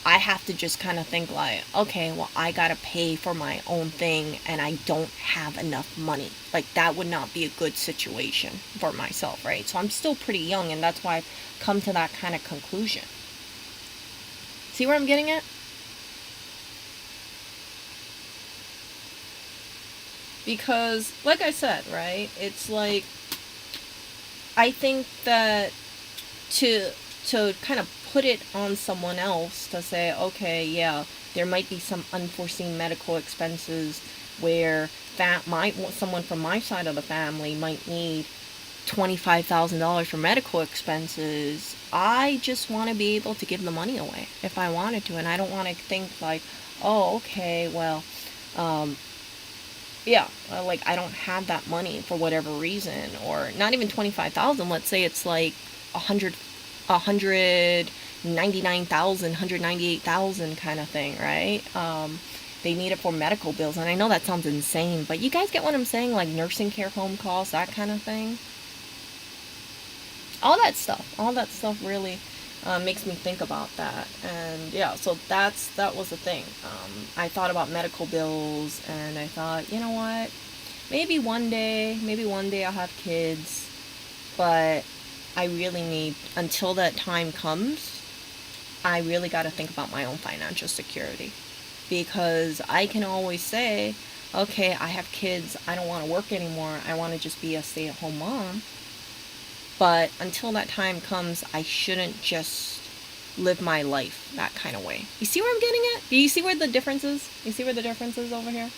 I have to just kind of think like, okay, well, I gotta pay for my own thing and I don't have enough money. Like, that would not be a good situation for myself, right? So I'm still pretty young, and that's why I've come to that kind of conclusion. See where I'm getting at? Because, like I said, right, it's like, I think that to kind of put it on someone else to say, okay, yeah, there might be some unforeseen medical expenses where that might someone from my side of the family might need $25,000 for medical expenses. I just want to be able to give the money away if I wanted to, and I don't want to think like, oh, okay, well, yeah, like I don't have that money for whatever reason, or not even 25,000. Let's say it's like 199,000, 198,000 kind of thing, right? They need it for medical bills, and I know that sounds insane, but you guys get what I'm saying? Like nursing care home costs, that kind of thing. All that stuff really makes me think about that. And yeah, so that was the thing. I thought about medical bills, and I thought, you know what, maybe one day I'll have kids, but I really need, until that time comes, I really got to think about my own financial security. Because I can always say, okay, I have kids, I don't want to work anymore, I want to just be a stay-at-home mom. But until that time comes, I shouldn't just live my life that kind of way. You see where I'm getting at? Do you see where the difference is? You see where the difference is over here?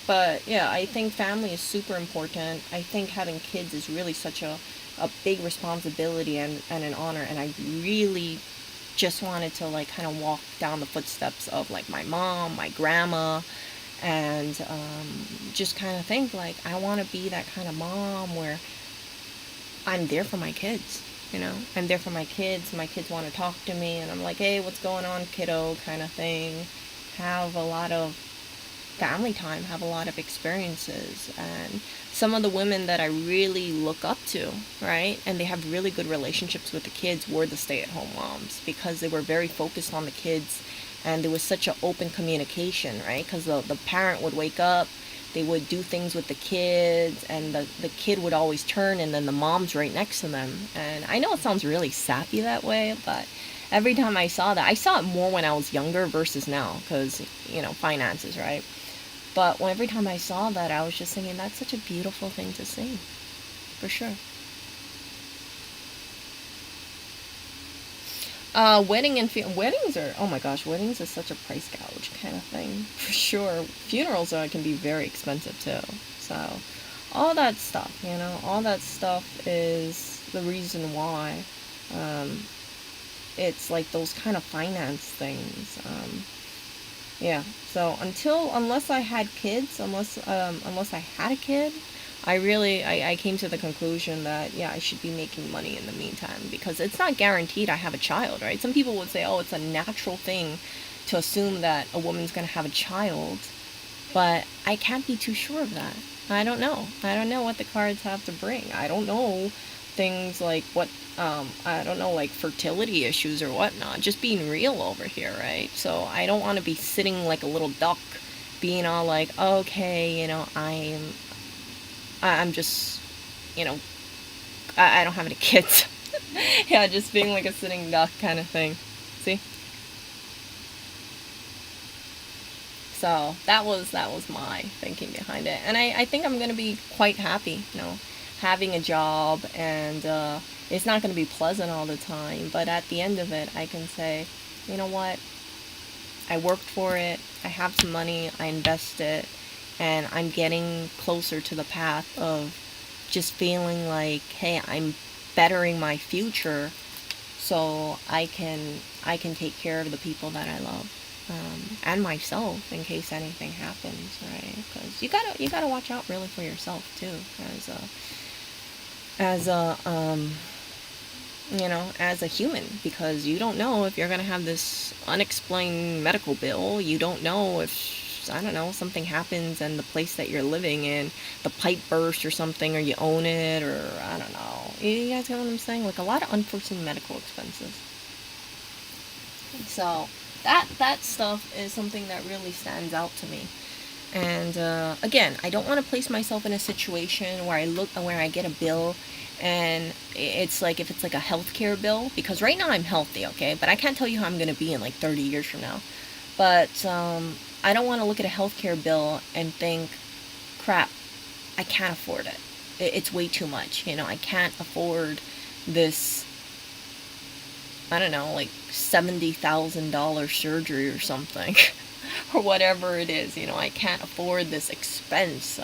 But yeah, I think family is super important. I think having kids is really such a big responsibility and an honor. And I really just wanted to like kind of walk down the footsteps of like my mom, my grandma, and just kind of think like, I want to be that kind of mom where I'm there for my kids. I'm there for my kids. My kids want to talk to me, and I'm like, hey, what's going on, kiddo, kind of thing. Have a lot of family time, have a lot of experiences. And some of the women that I really look up to, right, and they have really good relationships with the kids, were the stay-at-home moms, because they were very focused on the kids, and there was such an open communication, right, because the parent would wake up, they would do things with the kids, and the kid would always turn, and then the mom's right next to them. And I know it sounds really sappy that way, but every time I saw that, I saw it more when I was younger versus now, because, finances, right? But every time I saw that, I was just thinking, that's such a beautiful thing to see, for sure. Weddings are, oh my gosh, weddings is such a price gouge kind of thing, for sure. Funerals can be very expensive too. So all that stuff, all that stuff is the reason why it's like those kind of finance things. Yeah, so unless I had kids, unless I had a kid, I came to the conclusion that, yeah, I should be making money in the meantime, because it's not guaranteed I have a child, right? Some people would say, oh, it's a natural thing to assume that a woman's going to have a child, but I can't be too sure of that. I don't know what the cards have to bring. I don't know things like what, I don't know, like fertility issues or whatnot. Just being real over here, right? So I don't want to be sitting like a little duck, being all like, okay, I'm just, I don't have any kids. Yeah, just being like a sitting duck kind of thing. See? So that was my thinking behind it. And I think I'm going to be quite happy, having a job, and it's not going to be pleasant all the time, but at the end of it, I can say, you know what? I worked for it. I have some money. I invest it. And I'm getting closer to the path of just feeling like, hey, I'm bettering my future, so I can take care of the people that I love, and myself in case anything happens, right? Because you gotta watch out really for yourself too, as a as a human, because you don't know if you're going to have this unexplained medical bill. You don't know if, I don't know, something happens and the place that you're living in, the pipe bursts or something, or you own it, or I don't know. You guys get what I'm saying? Like, a lot of unforeseen medical expenses. So that stuff is something that really stands out to me. And again, I don't want to place myself in a situation where I get a bill, and it's like, if it's like a healthcare bill, because right now I'm healthy, okay, but I can't tell you how I'm going to be in like 30 years from now. But I don't want to look at a healthcare bill and think, crap, I can't afford it. It's way too much. I can't afford this, I don't know, like $70,000 surgery or something, or whatever it is. I can't afford this expense,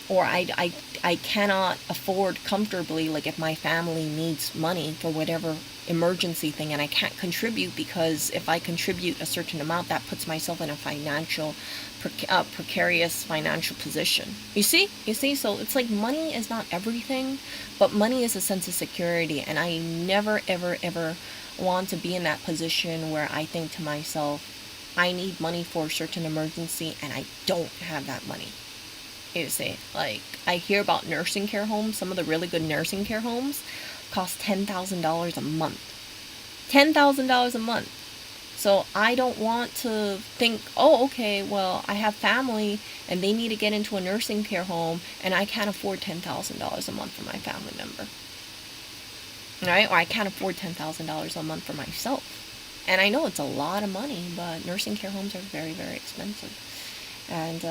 or I cannot afford comfortably, like if my family needs money for whatever emergency thing, and I can't contribute, because if I contribute a certain amount, that puts myself in a precarious financial position. You see? So it's like, money is not everything, but money is a sense of security, and I never, ever, ever want to be in that position where I think to myself, I need money for a certain emergency and I don't have that money. You see, like, I hear about nursing care homes. Some of the really good nursing care homes cost $10,000 a month. $10,000 a month. So I don't want to think, oh, okay, well, I have family and they need to get into a nursing care home and I can't afford $10,000 a month for my family member. Right? Or I can't afford $10,000 a month for myself. And I know it's a lot of money, but nursing care homes are very, very expensive. And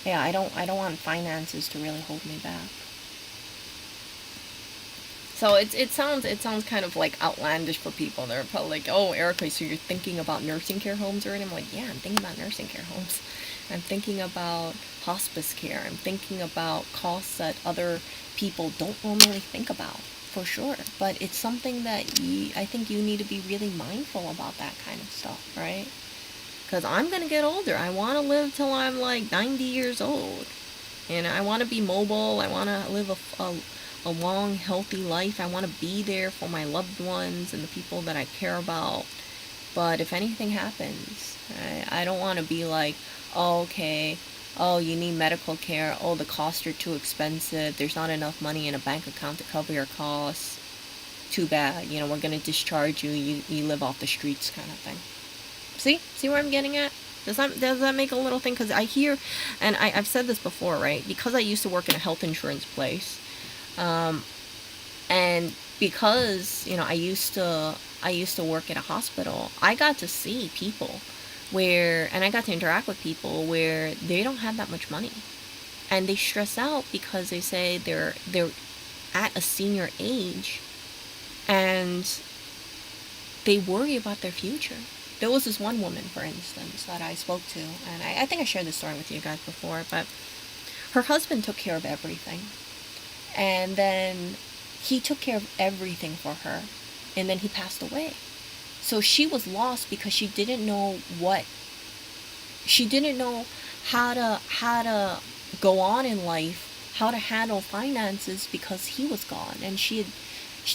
yeah, I don't want finances to really hold me back. So it sounds kind of like outlandish for people. They're probably like, oh, Erica, so you're thinking about nursing care homes already? I'm like, yeah, I'm thinking about nursing care homes. I'm thinking about hospice care. I'm thinking about costs that other people don't normally think about, for sure. But it's something that I think you need to be really mindful about, that kind of stuff, right? Because I'm going to get older. I want to live till I'm like 90 years old. And I want to be mobile. I want to live a long, healthy life. I want to be there for my loved ones and the people that I care about. But if anything happens, I don't want to be like, oh, okay, oh, you need medical care. Oh, the costs are too expensive. There's not enough money in a bank account to cover your costs. Too bad. We're going to discharge you. You live off the streets, kind of thing. See where I'm getting at? Does that make a little thing? Because I hear, and I've said this before, right? Because I used to work in a health insurance place, and because I used to work at a hospital, I got to see people and I got to interact with people where they don't have that much money, and they stress out because they say they're at a senior age, and they worry about their future. There was this one woman, for instance, that I spoke to, and I think I shared this story with you guys before, but her husband took care of everything. And then he took care of everything for her, and then he passed away. So she was lost because she didn't know how to go on in life, how to handle finances, because he was gone, and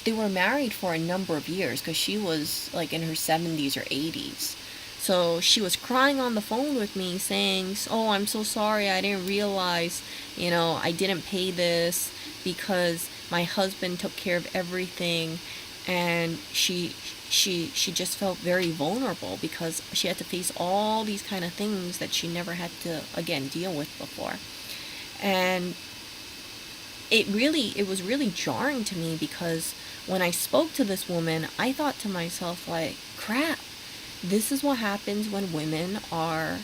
they were married for a number of years, because she was like in her 70s or 80s. So she was crying on the phone with me saying, oh, I'm so sorry, I didn't realize, I didn't pay this because my husband took care of everything. And she just felt very vulnerable because she had to face all these kind of things that she never had to, again, deal with before. And it was really jarring to me, because when I spoke to this woman, I thought to myself, like, crap, this is what happens when women are,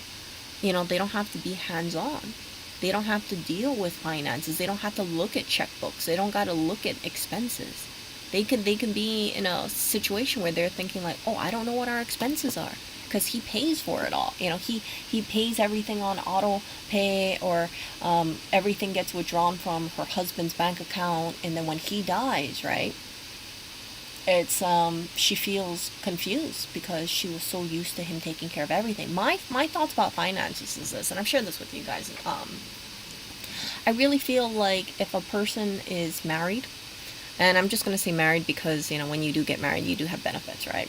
they don't have to be hands-on. They don't have to deal with finances. They don't have to look at checkbooks. They don't got to look at expenses. They can be in a situation where they're thinking like, oh, I don't know what our expenses are, because he pays for it all. He pays everything on auto pay, or everything gets withdrawn from her husband's bank account, and then when he dies, right, it's she feels confused because she was so used to him taking care of everything. My thoughts about finances is this, and I've shared this with you guys. I really feel like if a person is married, And I'm just going to say married because, when you do get married, you do have benefits, right?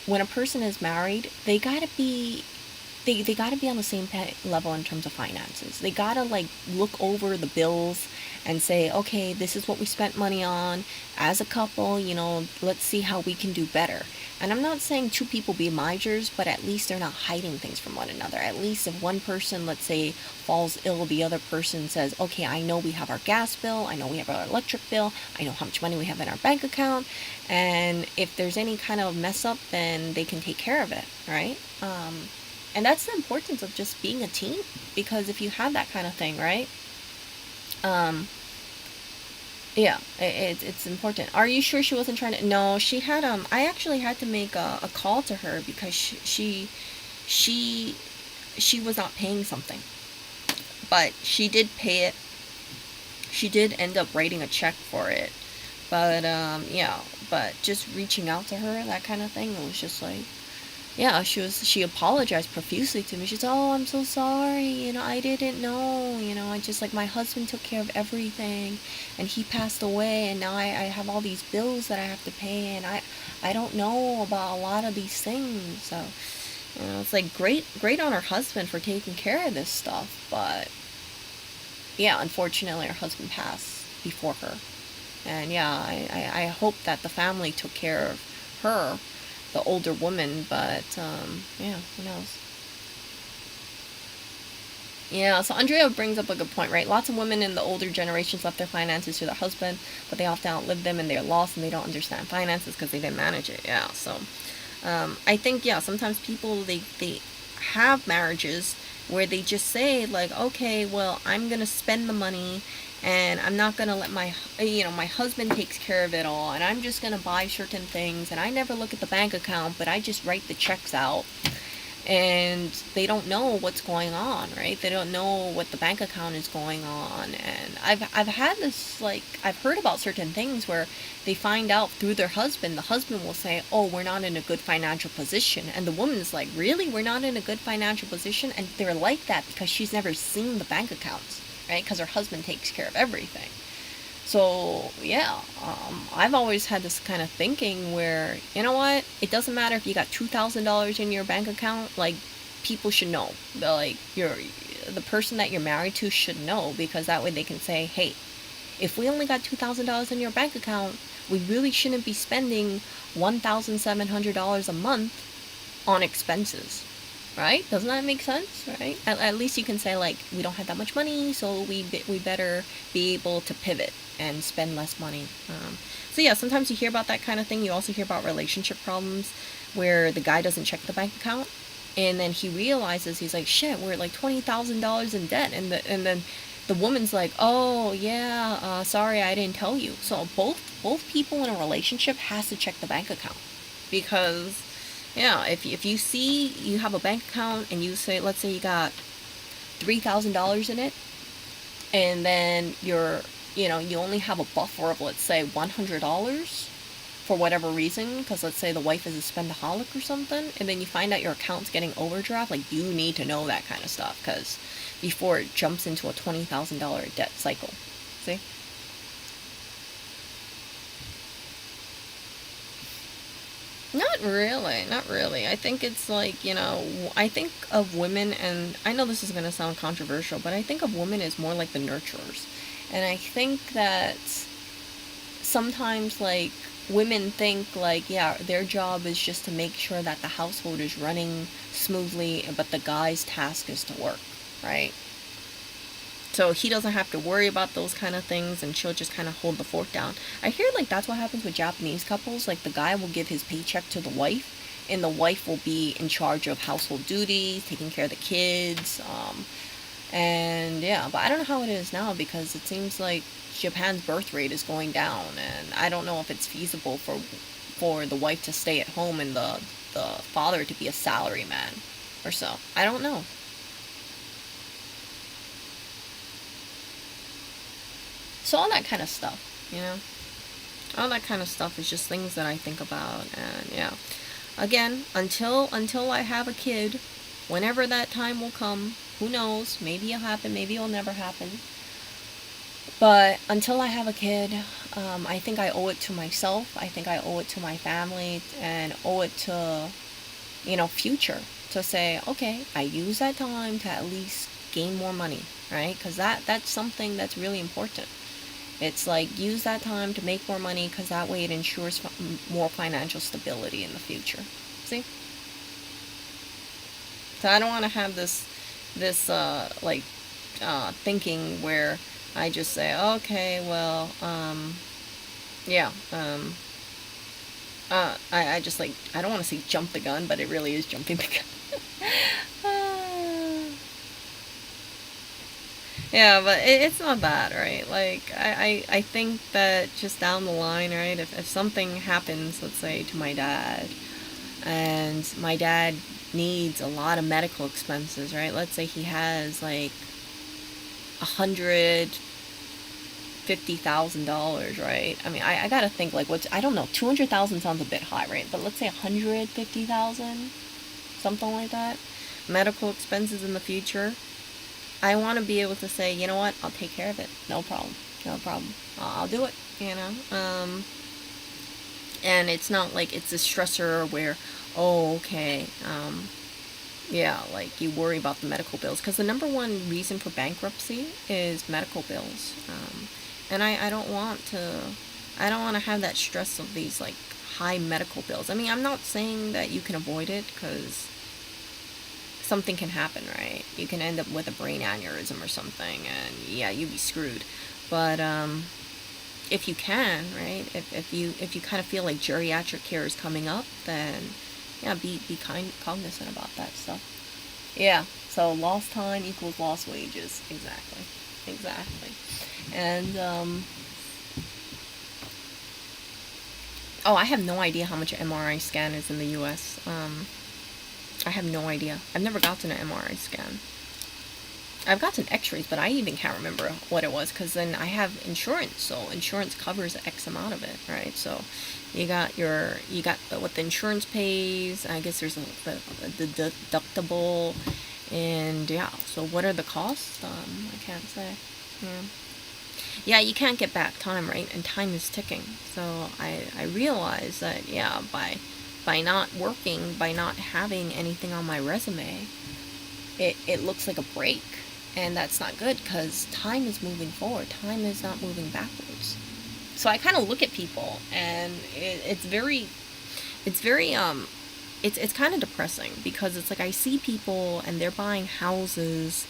When a person is married, they gotta be they got to be on the same level in terms of finances. They got to like look over the bills and say, okay, this is what we spent money on as a couple, let's see how we can do better. And I'm not saying two people be misers, but at least they're not hiding things from one another. At least if one person, let's say, falls ill, the other person says, okay, I know we have our gas bill, I know we have our electric bill, I know how much money we have in our bank account, and if there's any kind of mess up, then they can take care of it, right? And that's the importance of just being a team, because if you have that kind of thing, right? Yeah, it's important. Are you sure she wasn't trying to? No, she had I actually had to make a call to her because she she was not paying something, but she did pay it. She did end up writing a check for it, but yeah, but just reaching out to her, that kind of thing, it was just like, yeah, she apologized profusely to me. She said, "Oh, I'm so sorry. I didn't know. I just, like, my husband took care of everything, and he passed away, and now I have all these bills that I have to pay, and I don't know about a lot of these things." So, it's like great on her husband for taking care of this stuff, but yeah, unfortunately, her husband passed before her, and yeah, I hope that the family took care of her, the older woman, but yeah, who knows? Yeah, so Andrea brings up a good point, right? Lots of women in the older generations left their finances to their husband, but they often outlive them and they're lost and they don't understand finances because they didn't manage it. Yeah, so I think, yeah, sometimes people, they have marriages where they just say, like, okay, well, I'm going to spend the money and I'm not going to let my husband takes care of it all, and I'm just going to buy certain things, and I never look at the bank account, but I just write the checks out, and they don't know what's going on, right? They don't know what the bank account is going on. And I've had this, like, I've heard about certain things where they find out through their husband. The husband will say, "Oh, we're not in a good financial position," and the woman's like, "Really, we're not in a good financial position?" And they're like that because she's never seen the bank accounts, right? Because her husband takes care of everything. So yeah, I've always had this kind of thinking where, you know what, it doesn't matter if you got $2,000 in your bank account. Like, people should know. Like, the person that you're married to should know, because that way they can say, hey, if we only got $2,000 in your bank account, we really shouldn't be spending $1,700 a month on expenses. Right? Doesn't that make sense? Right? At least you can say, like, we don't have that much money, so we better be able to pivot and spend less money. So yeah, sometimes you hear about that kind of thing. You also hear about relationship problems where the guy doesn't check the bank account, and then he realizes, he's like, shit, we're like $20,000 in debt, and then the woman's like, oh yeah, sorry, I didn't tell you. So both people in a relationship has to check the bank account, because yeah, if you see you have a bank account and you say, let's say you got $3,000 in it, and then you only have a buffer of, let's say, $100 for whatever reason, because let's say the wife is a spendaholic or something, and then you find out your account's getting overdraft, like, you need to know that kind of stuff, because before it jumps into a $20,000 debt cycle. See? Not really, not really. I think it's like, I think of women, and I know this is going to sound controversial, but I think of women as more like the nurturers. And I think that sometimes, like, women think, like, yeah, their job is just to make sure that the household is running smoothly, but the guy's task is to work, right? So he doesn't have to worry about those kind of things, and she'll just kind of hold the fort down. I hear, like, that's what happens with Japanese couples. Like, the guy will give his paycheck to the wife, and the wife will be in charge of household duties, taking care of the kids. And yeah, but I don't know how it is now, because it seems like Japan's birth rate is going down, and I don't know if it's feasible for the wife to stay at home and the father to be a salary man or so. I don't know. So all that kind of stuff. All that kind of stuff is just things that I think about, and yeah. Again, until I have a kid, whenever that time will come, who knows? Maybe it'll happen, maybe it'll never happen. But until I have a kid, I think I owe it to myself. I think I owe it to my family and owe it to, future to say, okay, I use that time to at least gain more money, right? Because that's something that's really important. It's like use that time to make more money because that way it ensures more financial stability in the future. See? So I don't want to have this thinking where I just say, okay, well, yeah, I just like, I don't want to say jump the gun, but it really is jumping the gun. Yeah, but it's not bad, right? Like, I think that just down the line, right, if something happens, let's say, to my dad, and my dad needs a lot of medical expenses, right? Let's say he has like $150,000, right? I mean, I gotta think like I don't know, 200,000 sounds a bit high, right? But let's say 150,000, something like that. Medical expenses in the future. I want to be able to say, you know what, I'll take care of it. No problem. No problem. I'll do it, And it's not like it's a stressor where, oh, okay, yeah, like you worry about the medical bills. Because the number one reason for bankruptcy is medical bills. And I don't want to have that stress of these like high medical bills. I mean, I'm not saying that you can avoid it because something can happen, right? You can end up with a brain aneurysm or something, and yeah, you'd be screwed. But if you can, right? If you kind of feel like geriatric care is coming up, then yeah, be cognizant about that stuff. Yeah. So lost time equals lost wages. Exactly. Exactly. And oh, I have no idea how much an MRI scan is in the U.S. I have no idea. I've never gotten an MRI scan. I've gotten x-rays, but I even can't remember what it was because then I have insurance, so insurance covers X amount of it, right? So you got what the insurance pays. I guess there's the deductible, and yeah. So what are the costs? I can't say. Yeah. Yeah, you can't get back time, right? And time is ticking. So I realize that yeah, by not working, by not having anything on my resume, it looks like a break, and that's not good because time is moving forward. Time is not moving backwards. So I kind of look at people, and it's kind of depressing because it's like I see people and they're buying houses.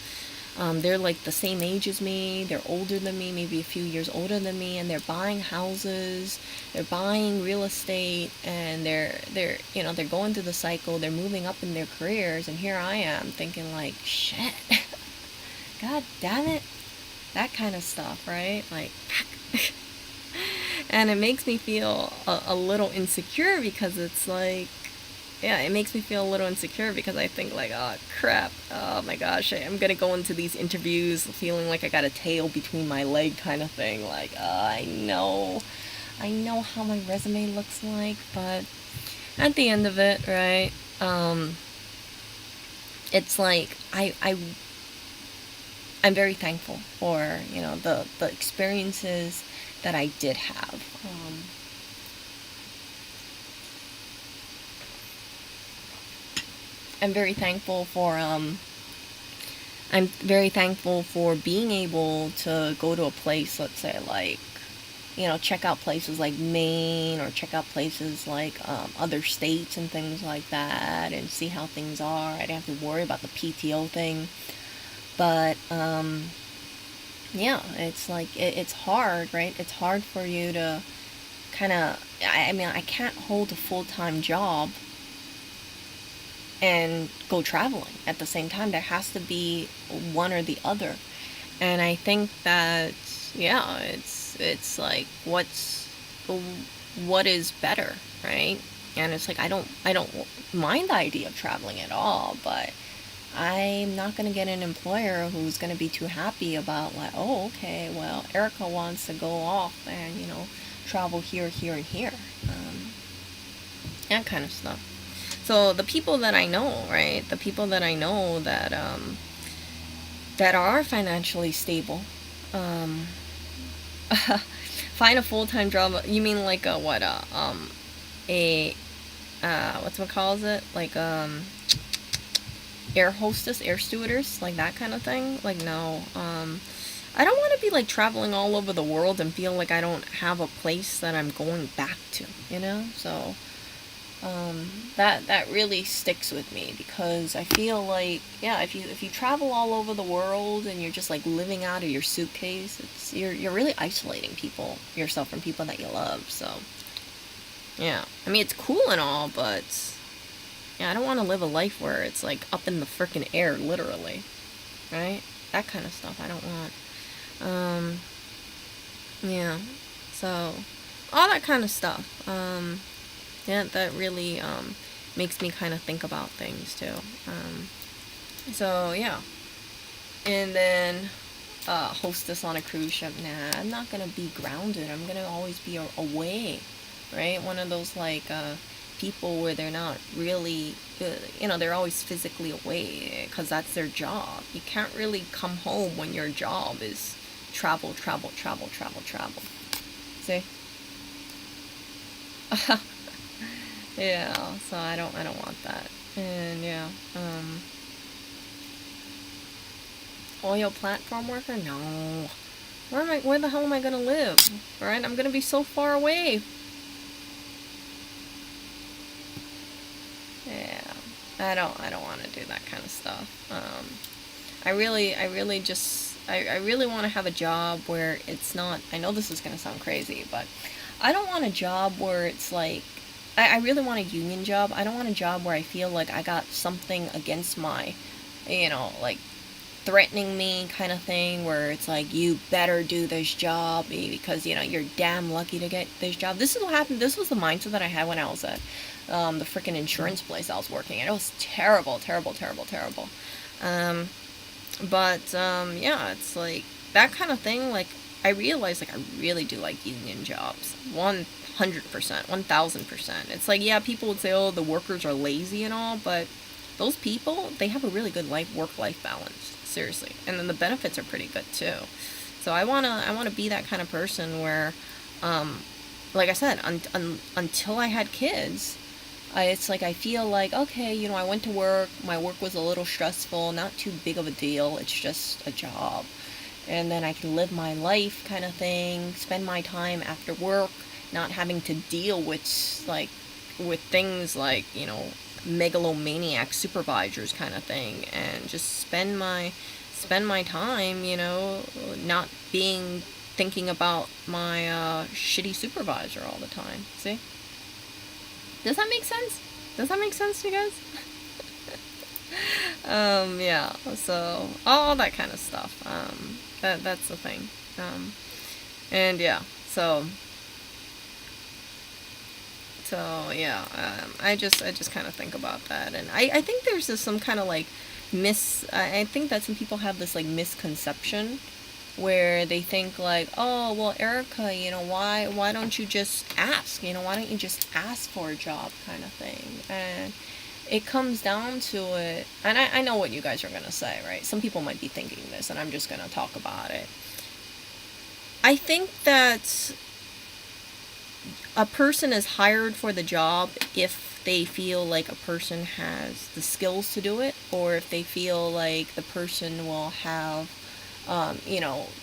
They're like the same age as me. They're older than me, maybe a few years older than me, and they're buying houses. They're buying real estate, and they're going through the cycle. They're moving up in their careers, and here I am thinking like, shit, god damn it, that kind of stuff, right? Like, and it makes me feel a little insecure because it's like, yeah, it makes me feel a little insecure because I think like, oh crap, oh my gosh, I'm gonna go into these interviews feeling like I got a tail between my leg kind of thing. Like, I know how my resume looks like, but at the end of it, right? It's like I'm very thankful for the experiences that I did have. I'm very thankful for I'm very thankful for being able to go to a place, let's say like, check out places like Maine or check out places like other states and things like that and see how things are. I didn't have to worry about the PTO thing. But yeah, it's like it's hard, right? It's hard for you to kind of. I mean, I can't hold a full-time job and go traveling at the same time. There has to be one or the other. And I think that yeah, it's like what is better, right? And it's like I don't mind the idea of traveling at all, but I'm not going to get an employer who's going to be too happy about like, oh, okay, well, Erica wants to go off and travel here, here, and here, that kind of stuff. So the people that I know, right? The people that I know that are financially stable, Find a full-time job. You mean like a what? A what's what calls it? Like air hostess, air stewardess, like that kind of thing. Like no. I don't want to be like traveling all over the world and feel like I don't have a place that I'm going back to. You know. So that really sticks with me because I feel like yeah, if you travel all over the world and you're just like living out of your suitcase, you're really isolating yourself from people that you love. So yeah, I mean it's cool and all, but yeah, I don't want to live a life where it's like up in the freaking air, literally, right? That kind of stuff I don't want. Yeah, so all that kind of stuff. Yeah, that really makes me kind of think about things too. So yeah, and then hostess on a cruise ship. Nah, I'm not gonna be grounded. I'm gonna always be away, right? One of those like people where they're not really, they're always physically away because that's their job. You can't really come home when your job is travel, travel, travel, travel, travel. See? Yeah, so I don't want that. And yeah, oil platform worker? No. Where the hell am I gonna live? Right? I'm gonna be so far away. Yeah. I don't want to do that kind of stuff. I really want to have a job where it's not, I know this is going to sound crazy, but I don't want a job where it's like, I really want a union job. I don't want a job where I feel like I got something against my, like threatening me kind of thing where it's like, you better do this job because, you're damn lucky to get this job. This is what happened. This was the mindset that I had when I was at the freaking insurance place I was working at. It was terrible, terrible, terrible, terrible. Yeah, it's like that kind of thing. Like, I realize, like, I really do like union jobs. 100%, 1000%. It's like, yeah, people would say, oh, the workers are lazy and all, but those people, they have a really good work-life balance. Seriously. And then the benefits are pretty good, too. So I wanna be that kind of person where, like I said, until I had kids, it's like I feel like, okay, I went to work, my work was a little stressful, not too big of a deal, it's just a job. And then I can live my life kind of thing, spend my time after work, not having to deal with things like, megalomaniac supervisors kind of thing, and just spend my time, not thinking about my shitty supervisor all the time. See? Does that make sense? Does that make sense to you guys? Yeah, so all that kind of stuff. That's the thing. And yeah, so yeah, I just kind of think about that, and I think there's some kind of like I think that some people have this like misconception where they think like, oh, well, Erica, why don't you just ask? Why don't you just ask for a job kind of thing? And it comes down to it, and I know what you guys are going to say, right? Some people might be thinking this, and I'm just going to talk about it. I think that a person is hired for the job if they feel like a person has the skills to do it, or if they feel like the person will have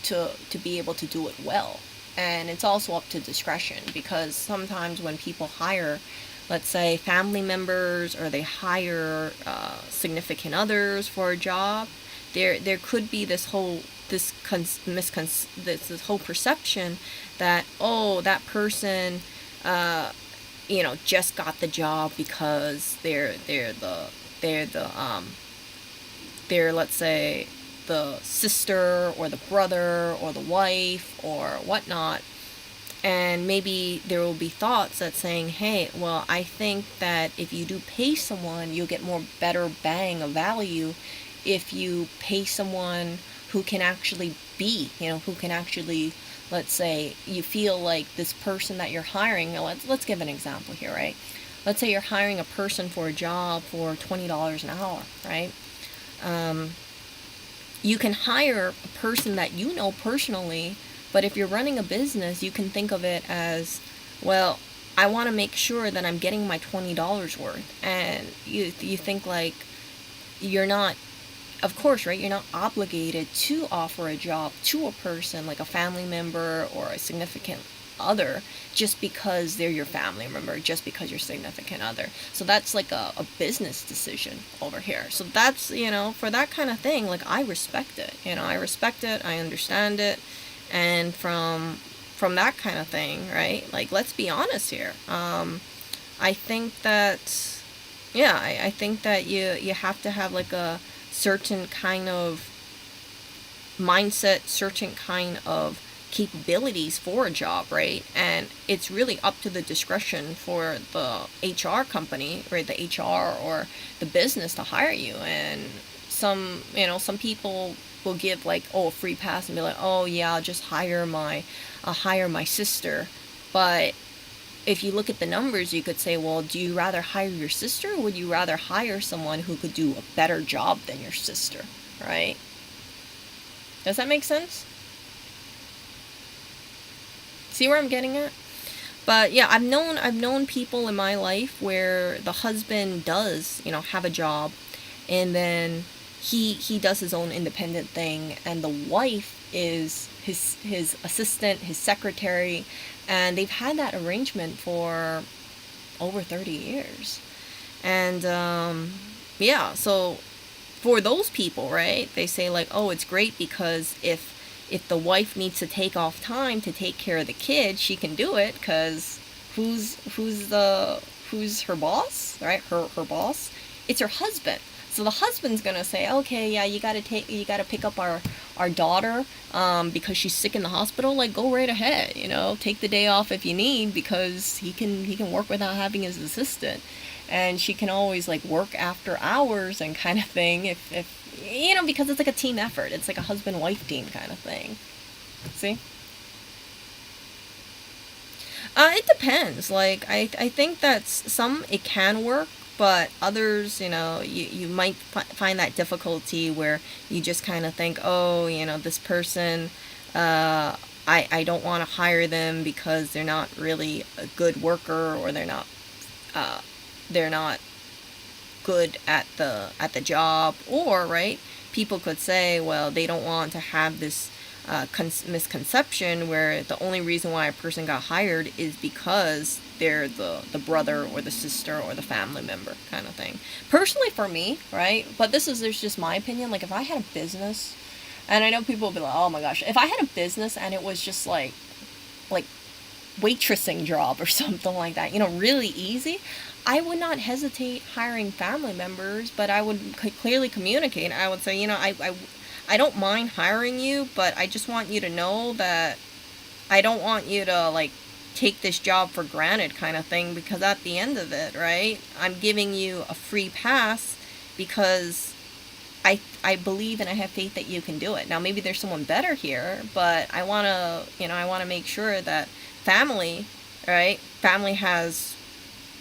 to be able to do it well. And it's also up to discretion, because sometimes when people hire, let's say, family members, or they hire significant others for a job, there could be this whole perception that, oh, that person just got the job because they're let's say the sister or the brother or the wife or whatnot. And maybe there will be thoughts that saying, hey, well, I think that if you do pay someone, you'll get better bang of value if you pay someone who can actually let's say you feel like this person that you're hiring, let's give an example here, right? Let's say you're hiring a person for a job for $20 an hour, right? You can hire a person that you know personally But if you're running a business, you can think of it as, well, I want to make sure that I'm getting my $20 worth. And you think like, you're not, of course, right? You're not obligated to offer a job to a person like a family member or a significant other just because they're your family member, just because you're significant other. So that's like a business decision over here. So that's, for that kind of thing, like, I respect it. I respect it, I understand it. And from that kind of thing, right? Like, let's be honest here. I think that, yeah, I think that you have to have like a certain kind of mindset, certain kind of capabilities for a job, right? And it's really up to the discretion for the HR company, right? The HR or the business to hire you. And some people will give like, a free pass and be like, oh yeah, I'll hire my sister. But if you look at the numbers, you could say, well, do you rather hire your sister, or would you rather hire someone who could do a better job than your sister, right? Does that make sense? See where I'm getting at? But yeah, I've known people in my life where the husband does, have a job, and then he does his own independent thing, and the wife is his assistant, his secretary, and they've had that arrangement for over 30 years. And yeah, so for those people, right, they say like, oh, it's great because if the wife needs to take off time to take care of the kid, she can do it because who's her boss, right? Her boss, it's her husband. So the husband's gonna say, okay, yeah, you gotta pick up our daughter because she's sick in the hospital. Like, go right ahead, take the day off if you need, because he can work without having his assistant, and she can always like work after hours and kind of thing, if because it's like a team effort. It's like a husband-wife team kind of thing. See? It depends. Like, I think that some it can work, but others, you might find that difficulty where you just kind of think, oh, this person, I don't want to hire them because they're not really a good worker, or they're not good at the job, or, right, people could say, well, they don't want to have this misconception where the only reason why a person got hired is because they're the brother or the sister or the family member kind of thing. Personally, for me, right, but there's just my opinion, like, if I had a business, and I know people will be like, oh my gosh, if I had a business and it was just like waitressing job or something like that, really easy, I would not hesitate hiring family members, but I would clearly communicate. I would say, I don't mind hiring you, but I just want you to know that I don't want you to, like, take this job for granted kind of thing, because at the end of it, right, I'm giving you a free pass because I believe and I have faith that you can do it. Now, maybe there's someone better here, but I want to make sure that family, right, family has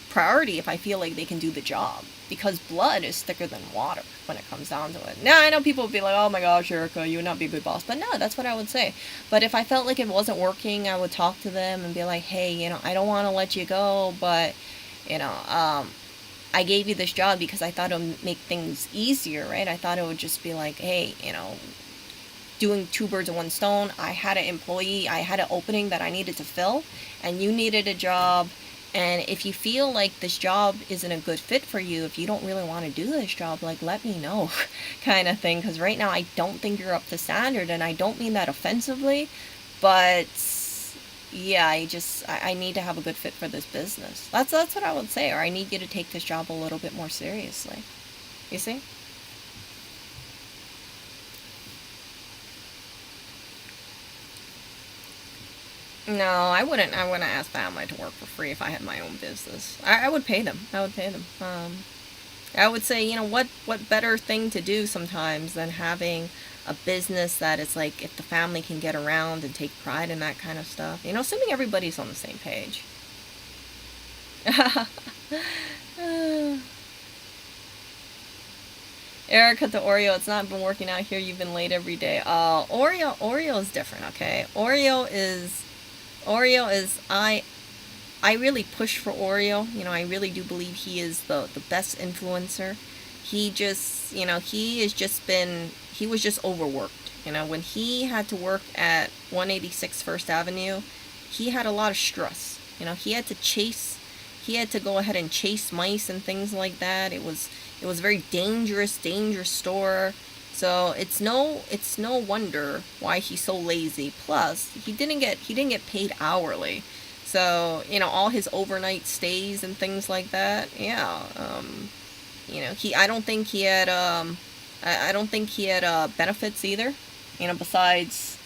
priority if I feel like they can do the job, because blood is thicker than water when it comes down to it. Now, I know people would be like, oh my gosh, Erica, you would not be a good boss, but no, that's what I would say. But if I felt like it wasn't working, I would talk to them and be like, hey, I don't want to let you go, but I gave you this job because I thought it would make things easier, right? I thought it would just be like, hey, doing two birds with one stone. I had an employee, I had an opening that I needed to fill, and you needed a job. And if you feel like this job isn't a good fit for you, if you don't really want to do this job, like, let me know kind of thing. Because right now I don't think you're up to standard, and I don't mean that offensively, but yeah, I need to have a good fit for this business. That's what I would say. Or I need you to take this job a little bit more seriously. You see? No, I wouldn't ask family to work for free if I had my own business. I would pay them. I would pay them. I would say, what better thing to do sometimes than having a business that it's like, if the family can get around and take pride in that kind of stuff. Assuming everybody's on the same page. Erica to Oreo, it's not been working out here. You've been late every day. Oreo is different, okay? Oreo is I really push for Oreo. You know, I really do believe he is the best influencer. He just, you know, he was just overworked. You know, when he had to work at 186 First Avenue, he had a lot of stress. You know, he had to go ahead and chase mice and things like that. It was a very dangerous store. So it's no wonder why he's so lazy. Plus, he didn't get paid hourly. So, you know, all his overnight stays and things like that. Yeah. You know, I don't think he had I don't think he had benefits either. You know, besides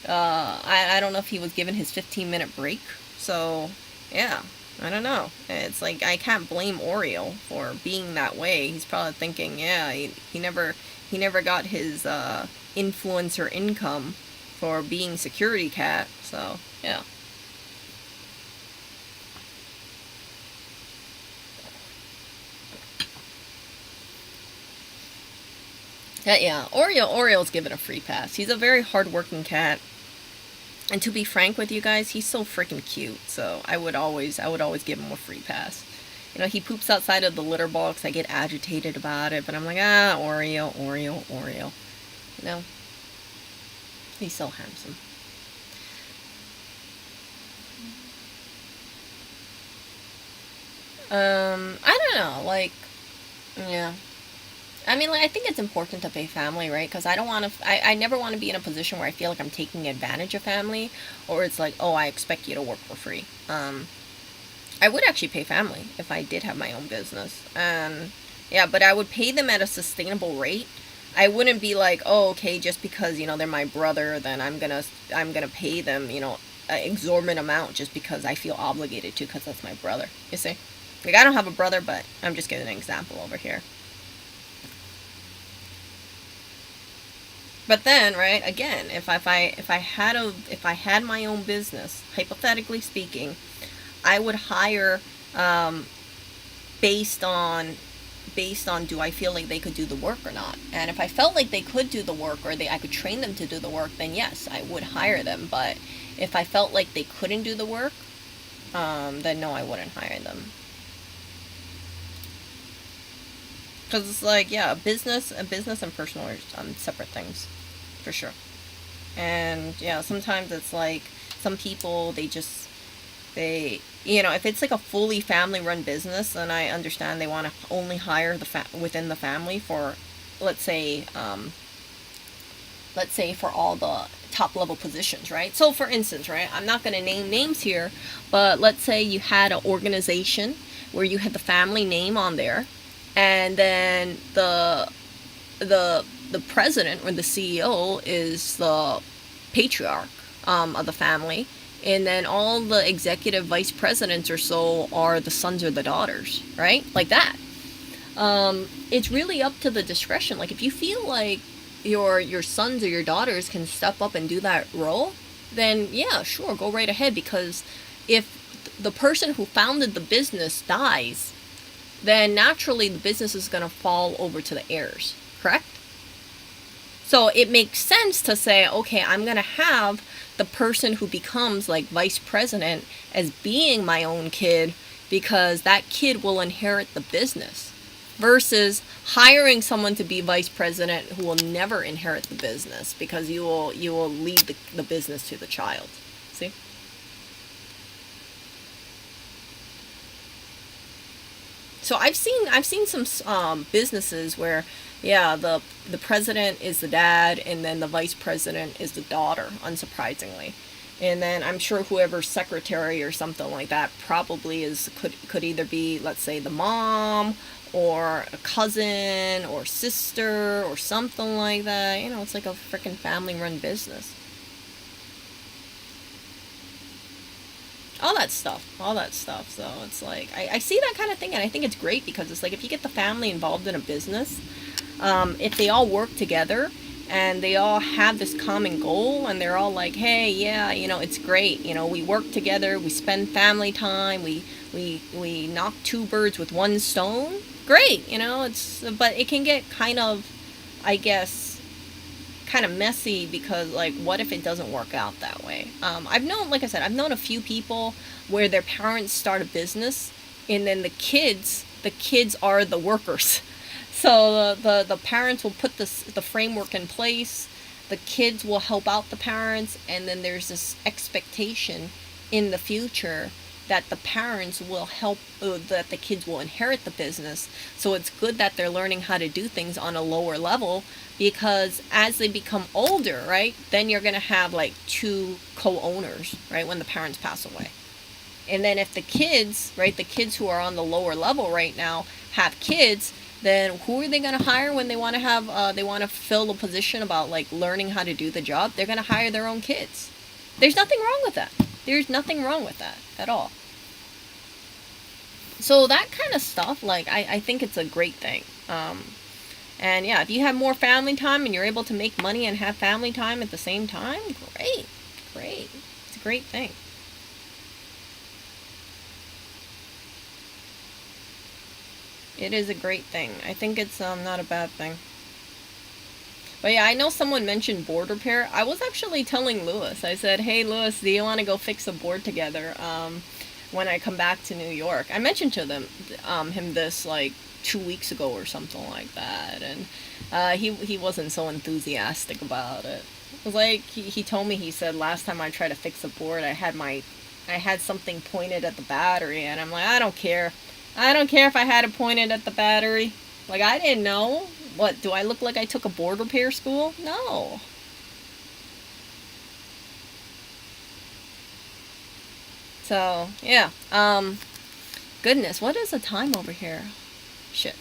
I don't know if he was given his 15-minute break. So, yeah. I don't know. It's like I can't blame Oreo for being that way. He's probably thinking, yeah, he never got his influencer income for being security cat. So, yeah. Yeah, Oreo's given a free pass. He's a very hardworking cat. And to be frank with you guys, he's so freaking cute. So I would always give him a free pass. You know, he poops outside of the litter box. I get agitated about it, but I'm like, Oreo. You know, he's so handsome. I don't know, like, yeah. I mean, like, I think it's important to pay family, right? Because I don't want to, I never want to be in a position where I feel like I'm taking advantage of family, or it's like, oh, I expect you to work for free. I would actually pay family if I did have my own business. And yeah, but I would pay them at a sustainable rate. I wouldn't be like, oh, okay, just because, you know, they're my brother, then I'm gonna pay them, you know, an exorbitant amount just because I feel obligated to, because that's my brother. You see? Like, I don't have a brother, but I'm just giving an example over here. But then, right, again, if I had my own business, hypothetically speaking, I would hire um, based on do I feel like they could do the work or not. And if I felt like they could do the work, or I could train them to do the work, then yes, I would hire them. But if I felt like they couldn't do the work, then no, I wouldn't hire them. Because it's like, yeah, a business and personal are separate things, for sure. And yeah, sometimes it's like some people, you know, if it's like a fully family run business, then I understand they want to only hire within the family for, let's say, for all the top level positions, right? So for instance, right, I'm not going to name names here, but let's say you had an organization where you had the family name on there, and then the president or the CEO is the patriarch of the family, and then all the executive vice presidents or so are the sons or the daughters, right? Like that. It's really up to the discretion. Like, if you feel like your sons or your daughters can step up and do that role, then yeah, sure, go right ahead. Because if the person who founded the business dies, then naturally the business is going to fall over to the heirs, correct? So it makes sense to say, okay, I'm going to have the person who becomes like vice president as being my own kid, because that kid will inherit the business, versus hiring someone to be vice president who will never inherit the business, because you will leave the business to the child. See? So I've seen some businesses where, yeah, the president is the dad, and then the vice president is the daughter, unsurprisingly. And then I'm sure whoever's secretary or something like that probably could either be, let's say, the mom, or a cousin or sister or something like that. You know, it's like a freaking family run business. All that stuff. So it's like, I see that kind of thing, and I think it's great, because it's like, if you get the family involved in a business, if they all work together and they all have this common goal, and they're all like, hey, yeah, you know, it's great, you know, we work together, we spend family time, we knock two birds with one stone, great, but it can get kind of, I guess, kind of messy because, like, what if it doesn't work out that way? I've known, like I said, I've known a few people where their parents start a business, and then the kids are the workers. So the parents will put the framework in place, the kids will help out the parents, and then there's this expectation in the future that the parents will help, that the kids will inherit the business. So it's good that they're learning how to do things on a lower level, because as they become older, right, then you're going to have like two co-owners, right, when the parents pass away. And then if the kids, right, the kids who are on the lower level right now have kids, then who are they going to hire when they want to have, they want to fill a position about like learning how to do the job? They're going to hire their own kids. There's nothing wrong with that. There's nothing wrong with that at all. So that kind of stuff, like, I think it's a great thing. And yeah, if you have more family time and you're able to make money and have family time at the same time, great. It's a great thing. It is a great thing. I think it's not a bad thing. But yeah, I know someone mentioned board repair. I was actually telling Lewis. I said, "Hey, Lewis, do you want to go fix a board together when I come back to New York?" I mentioned to him this like 2 weeks ago or something like that, and he wasn't so enthusiastic about it. It was like he told me, he said, last time I tried to fix a board, I had something pointed at the battery, and I'm like, I don't care. I don't care if I had it pointed at the battery. Like, I didn't know. What, do I look like I took a board repair school? No. So, yeah. Goodness, what is the time over here? Shit.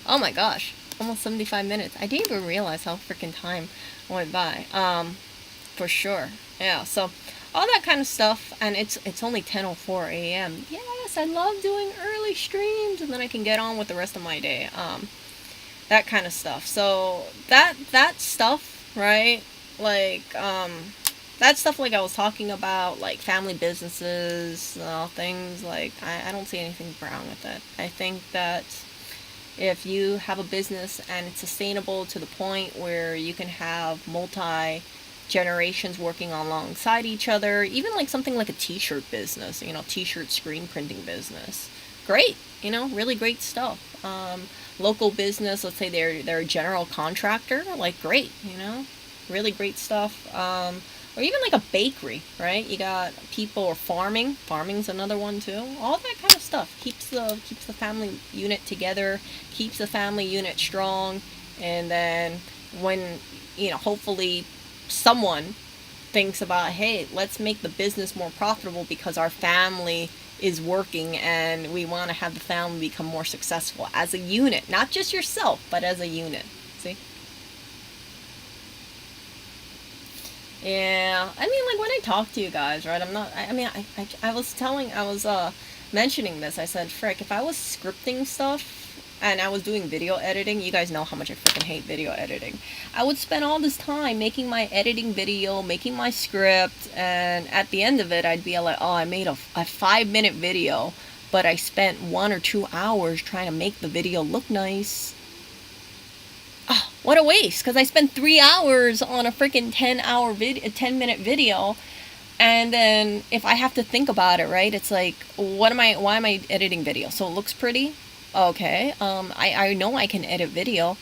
Oh my gosh. Almost 75 minutes. I didn't even realize how freaking time went by. For sure. Yeah, so all that kind of stuff, and it's only 10:04 a.m. Yes, I love doing early streams, and then I can get on with the rest of my day. That kind of stuff. So that stuff, right? Like that stuff, like I was talking about, like family businesses, things like, I don't see anything wrong with it. I think that if you have a business and it's sustainable to the point where you can have multi generations working alongside each other, even like something like a t-shirt business, t-shirt screen printing business, great, really great stuff. Local business, let's say they're a general contractor, like great, really great stuff. Or even like a bakery, right? You got people, or farming's another one too. All that kind of stuff keeps the family unit together, keeps the family unit strong, and then when hopefully someone thinks about, hey, let's make the business more profitable because our family is working and we want to have the family become more successful as a unit, not just yourself, but as a unit. See? Yeah, I mean, like when I talk to you guys, right? I was mentioning this. I said, frick, if I was scripting stuff and I was doing video editing, you guys know how much I freaking hate video editing. I would spend all this time making my editing video, making my script, and at the end of it, I'd be like, oh, I made a 5-minute video, but I spent 1 or 2 hours trying to make the video look nice. Oh, what a waste, because I spent 3 hours on a freaking 10-minute video, and then if I have to think about it, right, it's like, why am I editing video? So it looks pretty? Okay, I know I can edit video,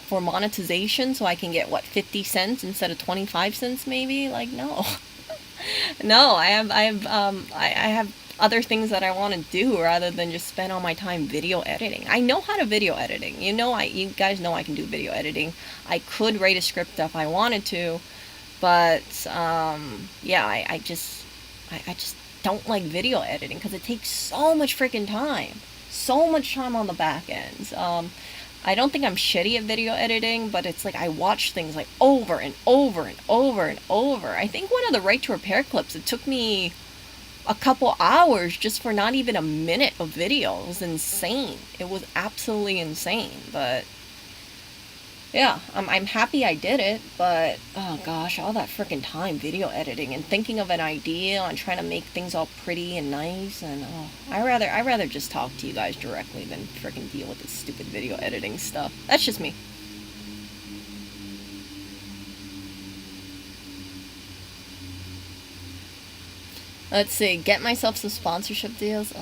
for monetization, so I can get, 50 cents instead of 25 cents maybe? Like, no. No, I have other things that I want to do rather than just spend all my time video editing. I know how to video editing. You guys know I can do video editing. I could write a script if I wanted to, but yeah, I just don't like video editing because it takes so much freaking time. So much time on the back end. I don't think I'm shitty at video editing, but it's like I watch things like over and over and over and over. I think one of the Right to Repair clips, it took me a couple hours just for not even a minute of video. It was insane. It was absolutely insane. But Yeah, I'm happy I did it, but oh gosh, all that freaking time video editing and thinking of an idea and trying to make things all pretty and nice, and oh, I rather just talk to you guys directly than freaking deal with this stupid video editing stuff. That's just me. Let's see, get myself some sponsorship deals. Oh,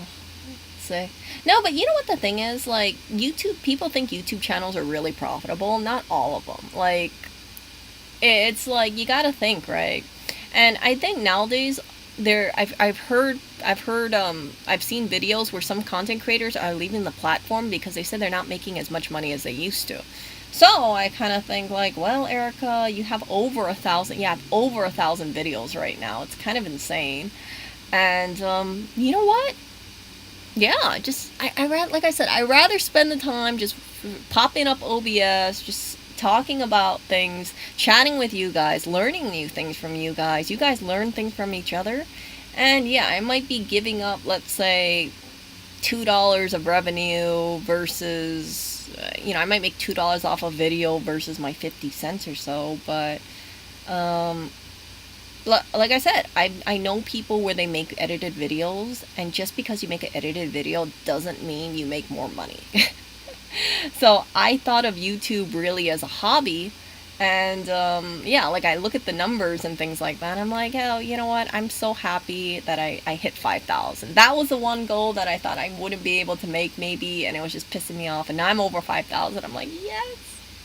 let's see. No, but you know what the thing is? Like, YouTube, people think YouTube channels are really profitable. Not all of them. Like, it's like, you gotta think, right? And I think nowadays, I've seen videos where some content creators are leaving the platform because they said they're not making as much money as they used to. So I kind of think like, well, Erica, you have over 1,000, yeah, over 1,000 videos right now. It's kind of insane. And you know what? Yeah, just like I said, I rather spend the time just popping up OBS, just talking about things, chatting with you guys, learning new things from you guys. You guys learn things from each other, and yeah, I might be giving up, let's say, $2 of revenue versus, I might make $2 off a video versus my 50 cents or so, but um, like I said, I know people where they make edited videos, and just because you make an edited video doesn't mean you make more money. So I thought of YouTube really as a hobby, and yeah, like I look at the numbers and things like that. I'm like, oh, you know what? I'm so happy that I hit 5,000. That was the one goal that I thought I wouldn't be able to make, maybe, and it was just pissing me off. And now I'm over 5,000. I'm like, yes,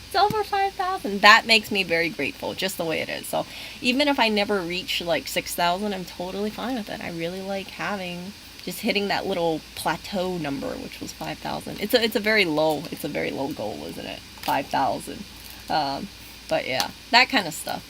it's over 5,000. That makes me very grateful, just the way it is. So even if I never reach like 6,000, I'm totally fine with it. I really like having just hitting that little plateau number, which was 5,000. It's a very low goal, isn't it? 5,000. Um, but yeah, that kind of stuff.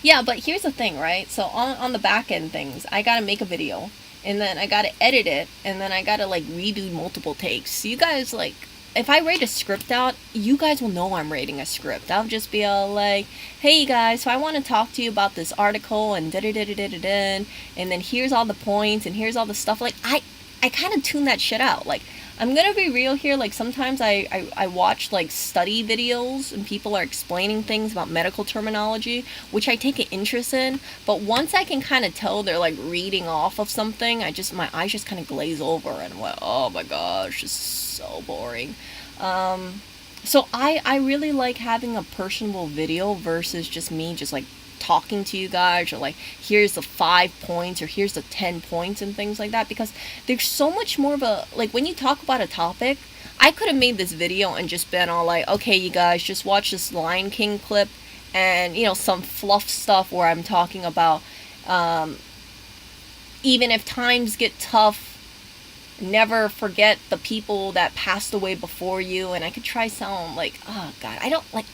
Yeah, but here's the thing, right? So on the back end things, I gotta make a video, and then I gotta edit it, and then I gotta like redo multiple takes. So you guys, like, if I write a script out, you guys will know I'm writing a script. I'll just be all like, hey you guys, so I want to talk to you about this article and da da da da da da, and then here's all the points and here's all the stuff. Like, I kind of tune that shit out. Like, I'm gonna be real here. Like, sometimes I watch like study videos and people are explaining things about medical terminology, which I take an interest in. But once I can kind of tell they're like reading off of something, my eyes just kind of glaze over, and I'm like, oh my gosh, it's so boring. Um, so I really like having a personable video versus just me just like talking to you guys, or like, here's the 5 points or here's the 10 points and things like that, because there's so much more of a, like, when you talk about a topic, I could have made this video and just been all like, okay you guys, just watch this Lion King clip, and some fluff stuff where I'm talking about um, even if times get tough, never forget the people that passed away before you. And I could try sound like, oh god, I don't like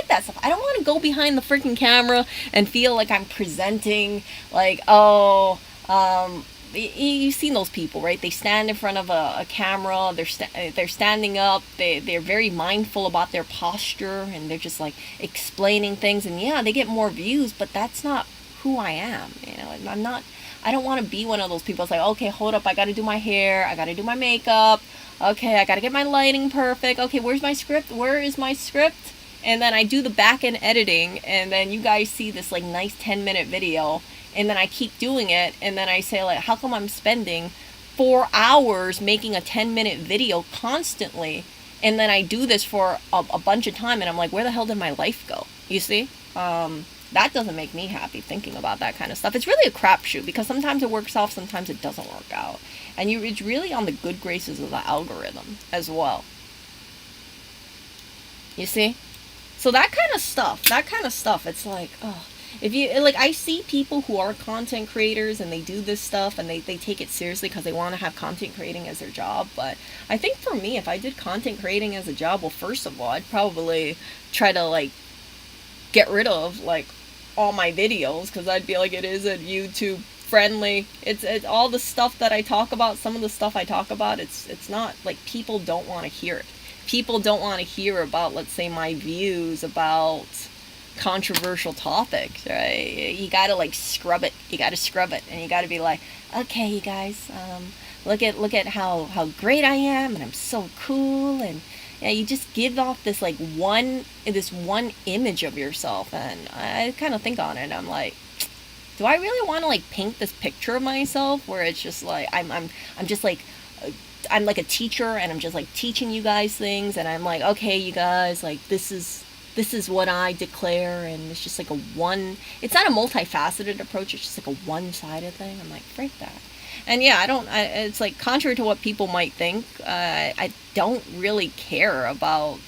that stuff. I don't want to go behind the freaking camera and feel like I'm presenting like, oh, you've seen those people, right? They stand in front of a camera, they're standing up, they're very mindful about their posture, and they're just like explaining things, and yeah, they get more views, but that's not who I am. I don't want to be one of those people. It's like, okay, hold up, I gotta do my hair, I gotta do my makeup, okay, I gotta get my lighting perfect, okay, where is my script? And then I do the back end editing, and then you guys see this like nice 10-minute video, and then I keep doing it, and then I say like, how come I'm spending 4 hours making a 10-minute video constantly, and then I do this for a bunch of time, and I'm like, where the hell did my life go? You see? That doesn't make me happy thinking about that kind of stuff. It's really a crapshoot, because sometimes it works out, sometimes it doesn't work out. And it's really on the good graces of the algorithm as well. You see? So that kind of stuff, it's like, oh, if you, like, I see people who are content creators and they do this stuff and they take it seriously because they want to have content creating as their job. But I think for me, if I did content creating as a job, well, first of all, I'd probably try to, like, get rid of, like, all my videos, because I'd be like, it isn't YouTube friendly. It's all the stuff that I talk about, some of the stuff I talk about, it's not, like, people don't want to hear it. People don't want to hear about, let's say, my views about controversial topics, right? You gotta, like, scrub it. You gotta scrub it, and you gotta be like, okay, you guys, look at how great I am, and I'm so cool, and yeah, you just give off this like this one image of yourself, and I kind of think on it. I'm like, do I really want to like paint this picture of myself where it's just like I'm just like I'm like a teacher and I'm just like teaching you guys things, and I'm like, okay, you guys, like this is what I declare, and it's just like a one. It's not a multifaceted approach. It's just like a one-sided thing. I'm like, freak that. And yeah, I don't. It's like contrary to what people might think. I don't really care about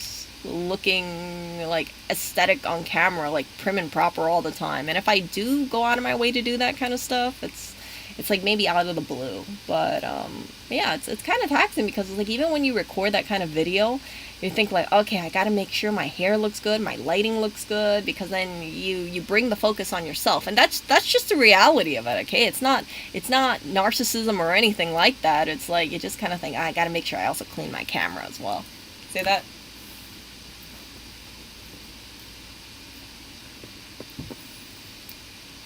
looking like aesthetic on camera, like prim and proper all the time. And if I do go out of my way to do that kind of stuff, it's like maybe out of the blue. But yeah, it's kind of taxing because it's like even when you record that kind of video, you think like, okay, I got to make sure my hair looks good, my lighting looks good, because then you bring the focus on yourself, and that's just the reality of it. Okay, it's not narcissism or anything like that. It's like you just kind of think, I got to make sure I also clean my camera as well. Say that.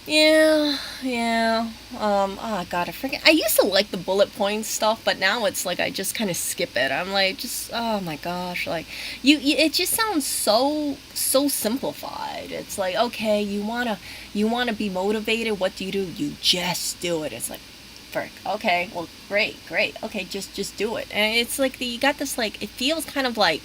Yeah, yeah. Oh god, I used to like the bullet point stuff, but now it's like I just kind of skip it. I'm like, just oh my gosh, like it just sounds so simplified. It's like, okay, you wanna be motivated. What do? You just do it. It's like, frick. Okay, well, great. Okay, just do it. And it's like you got this like it feels kind of like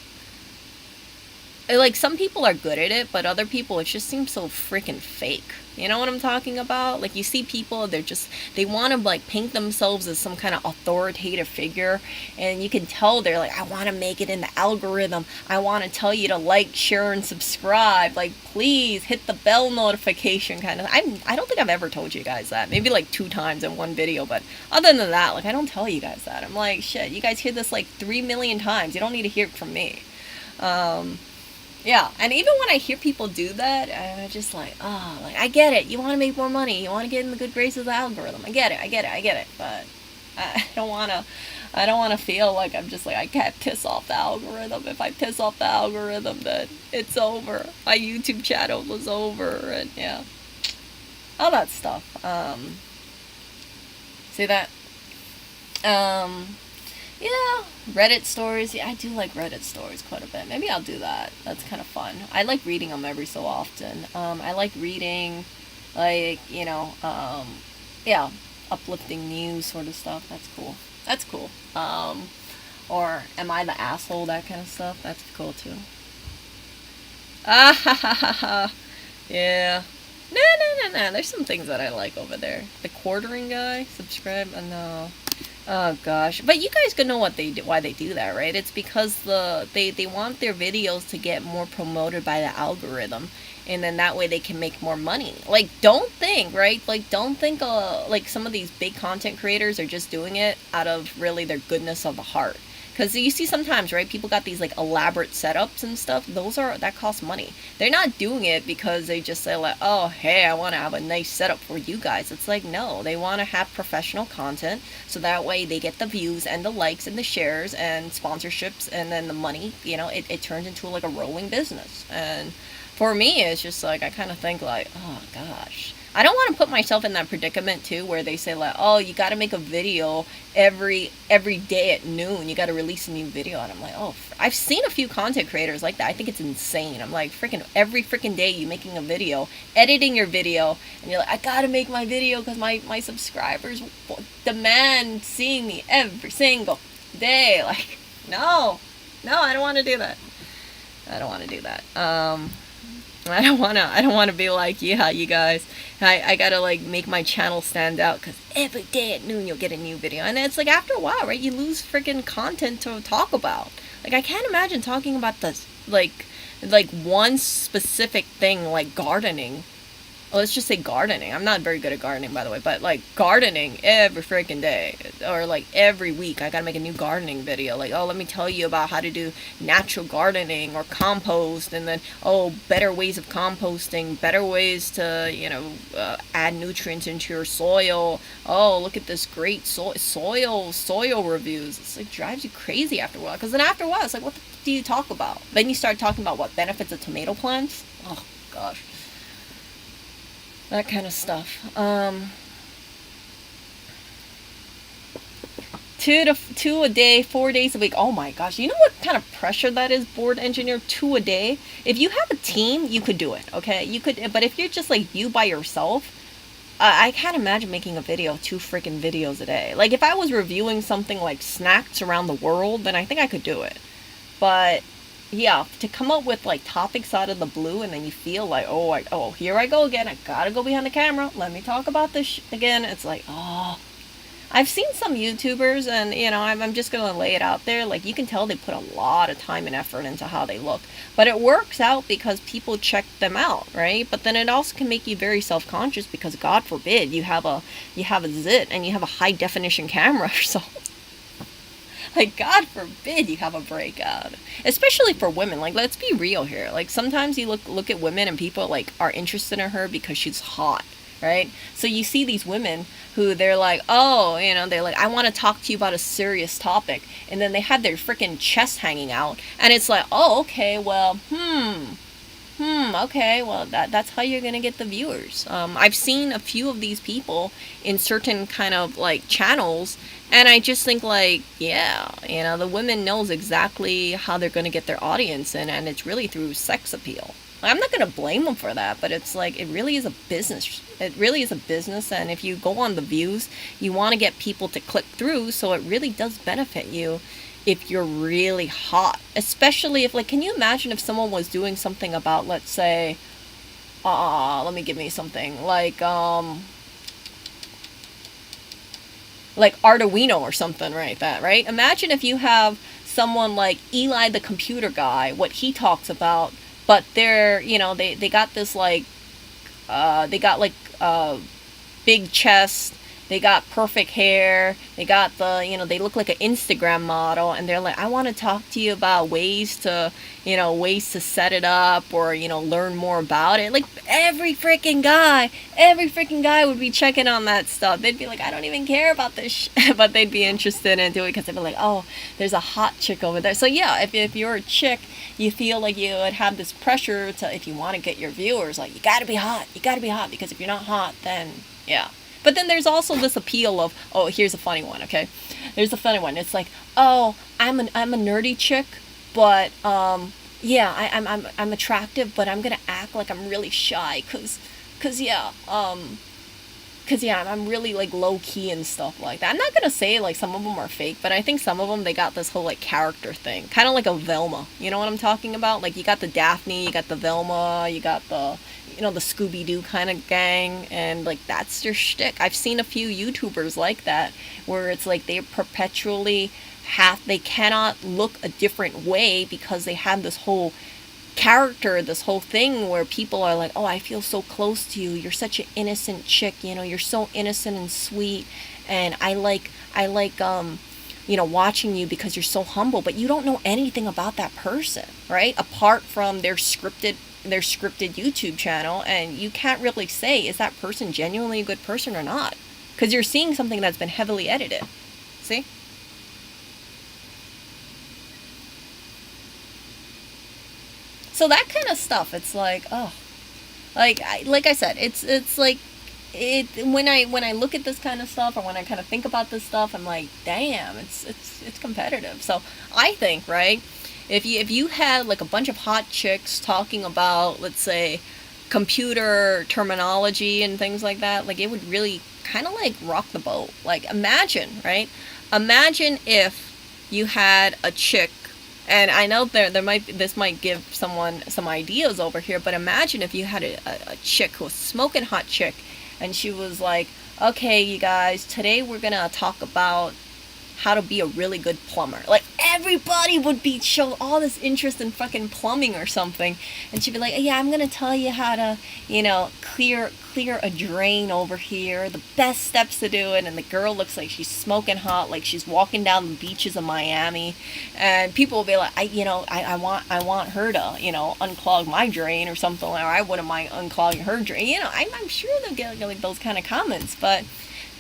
some people are good at it, but other people it just seems so freaking fake. You know what I'm talking about? Like you see people, they want to like paint themselves as some kind of authoritative figure, and you can tell they're like, I want to make it in the algorithm. I want to tell you to like, share, and subscribe. Like, please hit the bell notification kind of. I don't think I've ever told you guys that. Maybe like 2 times in one video, but other than that, like I don't tell you guys that. I'm like, shit, you guys hear this like 3 million times. You don't need to hear it from me. Yeah, and even when I hear people do that, I'm just like, oh, like I get it. You want to make more money. You want to get in the good graces of the algorithm. I get it. But I don't wanna, I don't wanna feel like I'm just like I can't piss off the algorithm. If I piss off the algorithm, then it's over. My YouTube channel was over, and yeah, all that stuff. See that? Um, Yeah, Reddit stories. Yeah, I do like Reddit stories quite a bit. Maybe I'll do that. That's kind of fun. I like reading them every so often. I like reading, like, yeah, uplifting news sort of stuff. That's cool. That's cool. Or am I the asshole? That kind of stuff. That's cool too. Ah ha ha ha ha. Yeah. No. There's some things that I like over there. The quartering guy, subscribe. No. Oh gosh, but you guys can know what they do, why they do that, right? It's because they want their videos to get more promoted by the algorithm, and then that way they can make more money. Like, don't think, right? Like, don't think like some of these big content creators are just doing it out of really their goodness of the heart. Because you see sometimes, right, people got these like elaborate setups and stuff. That costs money. They're not doing it because they just say like, oh, hey, I want to have a nice setup for you guys. It's like, no, they want to have professional content, so that way they get the views and the likes and the shares and sponsorships, and then the money. It turns into like a rolling business. And for me, it's just like I kind of think like, oh gosh, I don't want to put myself in that predicament too, where they say like, oh, you got to make a video every day at noon. You got to release a new video, and I'm like, oh, I've seen a few content creators like that. I think it's insane. I'm like, freaking every freaking day you making a video, editing your video, and you're like, I got to make my video because my subscribers demand seeing me every single day. Like, no, I don't want to do that. I don't want to do that. I don't wanna be like, yeah, you guys, I gotta like make my channel stand out because every day at noon you'll get a new video, and it's like after a while, right, you lose freaking content to talk about. Like, I can't imagine talking about this like one specific thing like gardening. Well, let's just say gardening. I'm not very good at gardening, by the way, but like gardening every freaking day or like every week, I gotta make a new gardening video. Like, oh, let me tell you about how to do natural gardening or compost, and then, oh, better ways of composting, better ways to, add nutrients into your soil. Oh, look at this great soil reviews. It's like drives you crazy after a while. Because then after a while, it's like, what do you talk about? Then you start talking about what benefits of tomato plants. Oh, gosh. That kind of stuff. two a day, 4 days a week. Oh my gosh, you know what kind of pressure that is, board engineer, two a day? If you have a team, you could do it, okay? You could, but if you're just like you by yourself, I can't imagine making a video, two freaking videos a day. Like if I was reviewing something like snacks around the world, then I think I could do it. But yeah, to come up with like topics out of the blue and then you feel like, oh, here I go again. I gotta go behind the camera. Let me talk about this again. It's like, oh, I've seen some YouTubers, and I'm just gonna lay it out there. Like you can tell they put a lot of time and effort into how they look, but it works out because people check them out, right? But then it also can make you very self-conscious because God forbid you have a zit and you have a high definition camera or so. Like God forbid you have a breakout, especially for women. Like let's be real here. Like sometimes you look at women and people like are interested in her because she's hot, right? So you see these women who they're like, oh, they're like, I want to talk to you about a serious topic, and then they have their freaking chest hanging out, and it's like, oh, okay, well, okay, well, that's how you're gonna get the viewers. I've seen a few of these people in certain kind of like channels, and I just think like, yeah, the women knows exactly how they're gonna get their audience in, and it's really through sex appeal. I'm not gonna blame them for that, but it's like it really is a business. It really is a business, and if you go on the views, you want to get people to click through, so it really does benefit you if you're really hot, especially if, like, can you imagine if someone was doing something about, let's say, let me give me something like Arduino or something like that, right? Imagine if you have someone like Eli the computer guy, what he talks about, but they're, they got this like, they got like big chest, they got perfect hair, they got the, they look like an Instagram model, and they're like, I want to talk to you about ways to set it up, or, learn more about it. Like every freaking guy would be checking on that stuff. They'd be like, I don't even care about this but they'd be interested in doing it because they'd be like, oh, there's a hot chick over there. So yeah, if you're a chick, you feel like you would have this pressure to, if you want to get your viewers, like, you gotta be hot, because if you're not hot, then yeah. But then there's also this appeal of, oh, here's a funny one, okay? There's a funny one. It's like, oh, I'm a nerdy chick, but yeah, I'm attractive, but I'm gonna act like I'm really shy, cause yeah, I'm really like low key and stuff like that. I'm not gonna say like some of them are fake, but I think some of them, they got this whole like character thing, kind of like a Velma. You know what I'm talking about? Like you got the Daphne, you got the Velma, you got the the Scooby-Doo kind of gang, and like that's their shtick. I've seen a few YouTubers like that where it's like they perpetually they cannot look a different way because they have this whole character, this whole thing where people are like, oh, I feel so close to you, you're such an innocent chick, you're so innocent and sweet, and I like watching you because you're so humble, but you don't know anything about that person, right? Apart from their scripted YouTube channel, and you can't really say, is that person genuinely a good person or not? Because you're seeing something that's been heavily edited. See? So that kind of stuff, it's like, oh, like I said, it's like it when I look at this kind of stuff, or when I kind of think about this stuff, I'm like, damn, it's competitive. So I think, right, if you had like a bunch of hot chicks talking about, let's say, computer terminology and things like that, like it would really kind of like rock the boat. Like imagine if you had a chick, and I know this might give someone some ideas over here, but imagine if you had a chick who was smoking hot chick, and she was like, okay, you guys, today we're gonna talk about how to be a really good plumber. Like everybody would be show all this interest in fucking plumbing or something, and she'd be like, yeah, I'm gonna tell you how to clear a drain over here, the best steps to do it. And the girl looks like she's smoking hot, like she's walking down the beaches of Miami, and people will be like, I want her to unclog my drain or something, or I wouldn't mind unclogging her drain. I'm sure they'll get like those kind of comments. But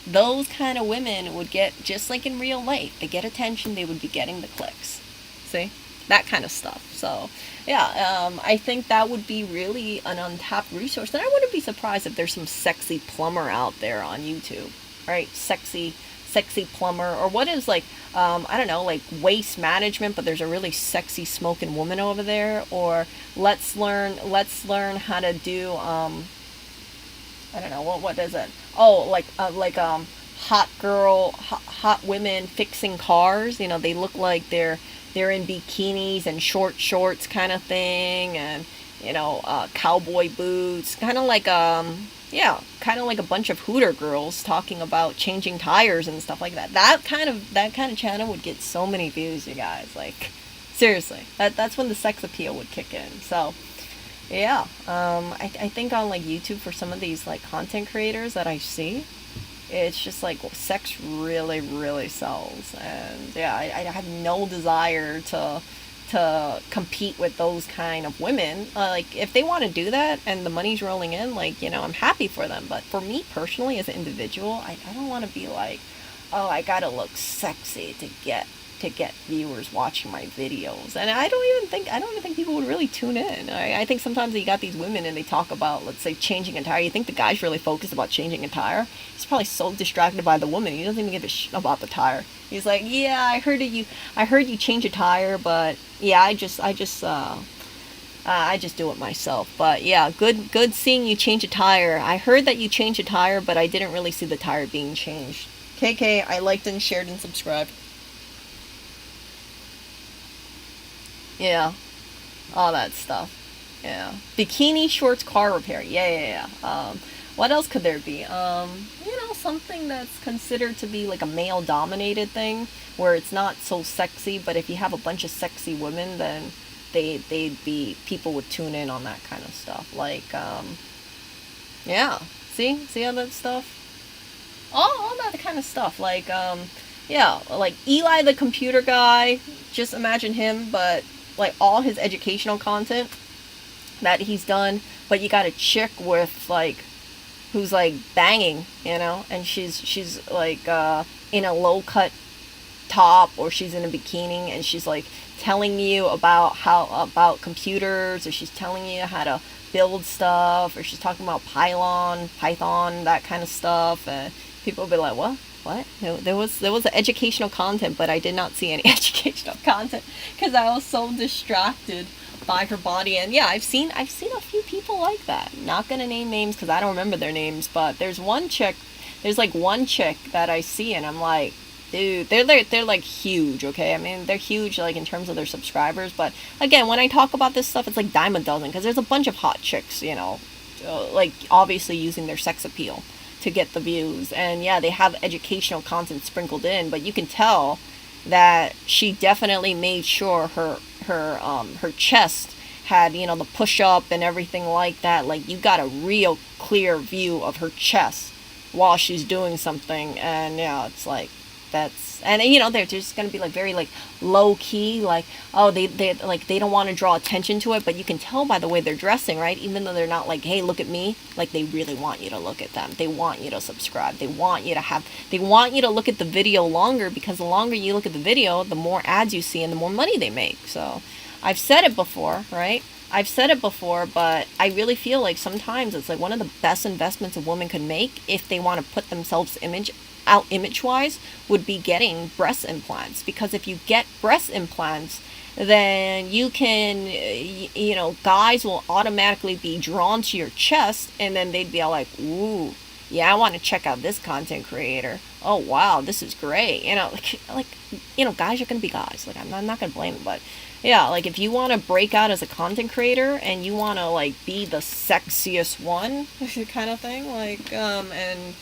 those kind of women would get, just like in real life, they get attention, they would be getting the clicks. See? That kind of stuff. So, yeah, I think that would be really an untapped resource. And I wouldn't be surprised if there's some sexy plumber out there on YouTube, right? Sexy sexy plumber, or what is like, I don't know, like waste management, but there's a really sexy smoking woman over there, or let's learn how to do, I don't know, what is it? Oh, hot women fixing cars. You know, they look like they're in bikinis and short shorts kind of thing, and cowboy boots, kind of like yeah, kind of like a bunch of hooter girls talking about changing tires and stuff like that. That kind of channel would get so many views, you guys. Like, seriously, that's when the sex appeal would kick in. So yeah, I think on like YouTube, for some of these like content creators that I see, it's just like sex really really sells. And yeah, I have no desire to compete with those kind of women. Like, if they want to do that and the money's rolling in, like, I'm happy for them. But for me personally, as an individual, I don't want to be like, oh, I gotta look sexy to get viewers watching my videos. And I don't even think people would really tune in. I think sometimes you got these women and they talk about, let's say, changing a tire. You think the guy's really focused about changing a tire? He's probably so distracted by the woman, he doesn't even give a shit about the tire. He's like, yeah, I heard you change a tire, but yeah, I just do it myself. But yeah, good seeing you change a tire. I heard that you changed a tire, but I didn't really see the tire being changed. KK, I liked and shared and subscribed. Yeah, all that stuff. Yeah, bikini shorts car repair. Yeah. What else could there be? Something that's considered to be like a male-dominated thing, where it's not so sexy, but if you have a bunch of sexy women, then people would tune in on that kind of stuff. Like, yeah, see all that stuff. All that kind of stuff. Like, yeah, like Eli the computer guy. Just imagine him, but like all his educational content that he's done, but you got a chick with like, who's like banging, and she's like in a low cut top, or she's in a bikini, and she's like telling you about computers, or she's telling you how to build stuff, or she's talking about Python, that kind of stuff, and people will be like, what? No, there was educational content, but I did not see any educational content because I was so distracted by her body. And yeah, I've seen a few people like that. Not gonna name names because I don't remember their names, but there's one chick that I see, and I'm like, dude, they're like huge, okay? I mean, they're huge like in terms of their subscribers, but again, when I talk about this stuff, it's like dime a dozen, because there's a bunch of hot chicks, like obviously using their sex appeal to get the views. And yeah, they have educational content sprinkled in, but you can tell that she definitely made sure her chest had, the push-up and everything like that. Like, you got a real clear view of her chest while she's doing something. And yeah, it's like, they're just gonna be like very like low key, like, oh, they don't want to draw attention to it, but you can tell by the way they're dressing, right? Even though they're not like, hey, look at me, like, they really want you to look at them. They want you to subscribe. They want you to look at the video longer, because the longer you look at the video, the more ads you see and the more money they make. So I've said it before, right? But I really feel like sometimes it's like one of the best investments a woman could make if they want to put themselves image-wise, would be getting breast implants. Because if you get breast implants, then you can, guys will automatically be drawn to your chest, and then they'd be all like, ooh, yeah, I want to check out this content creator. Oh, wow, this is great. Guys are going to be guys. Like, I'm not going to blame them, but yeah, like, if you want to break out as a content creator and you want to, like, be the sexiest one kind of thing, like, and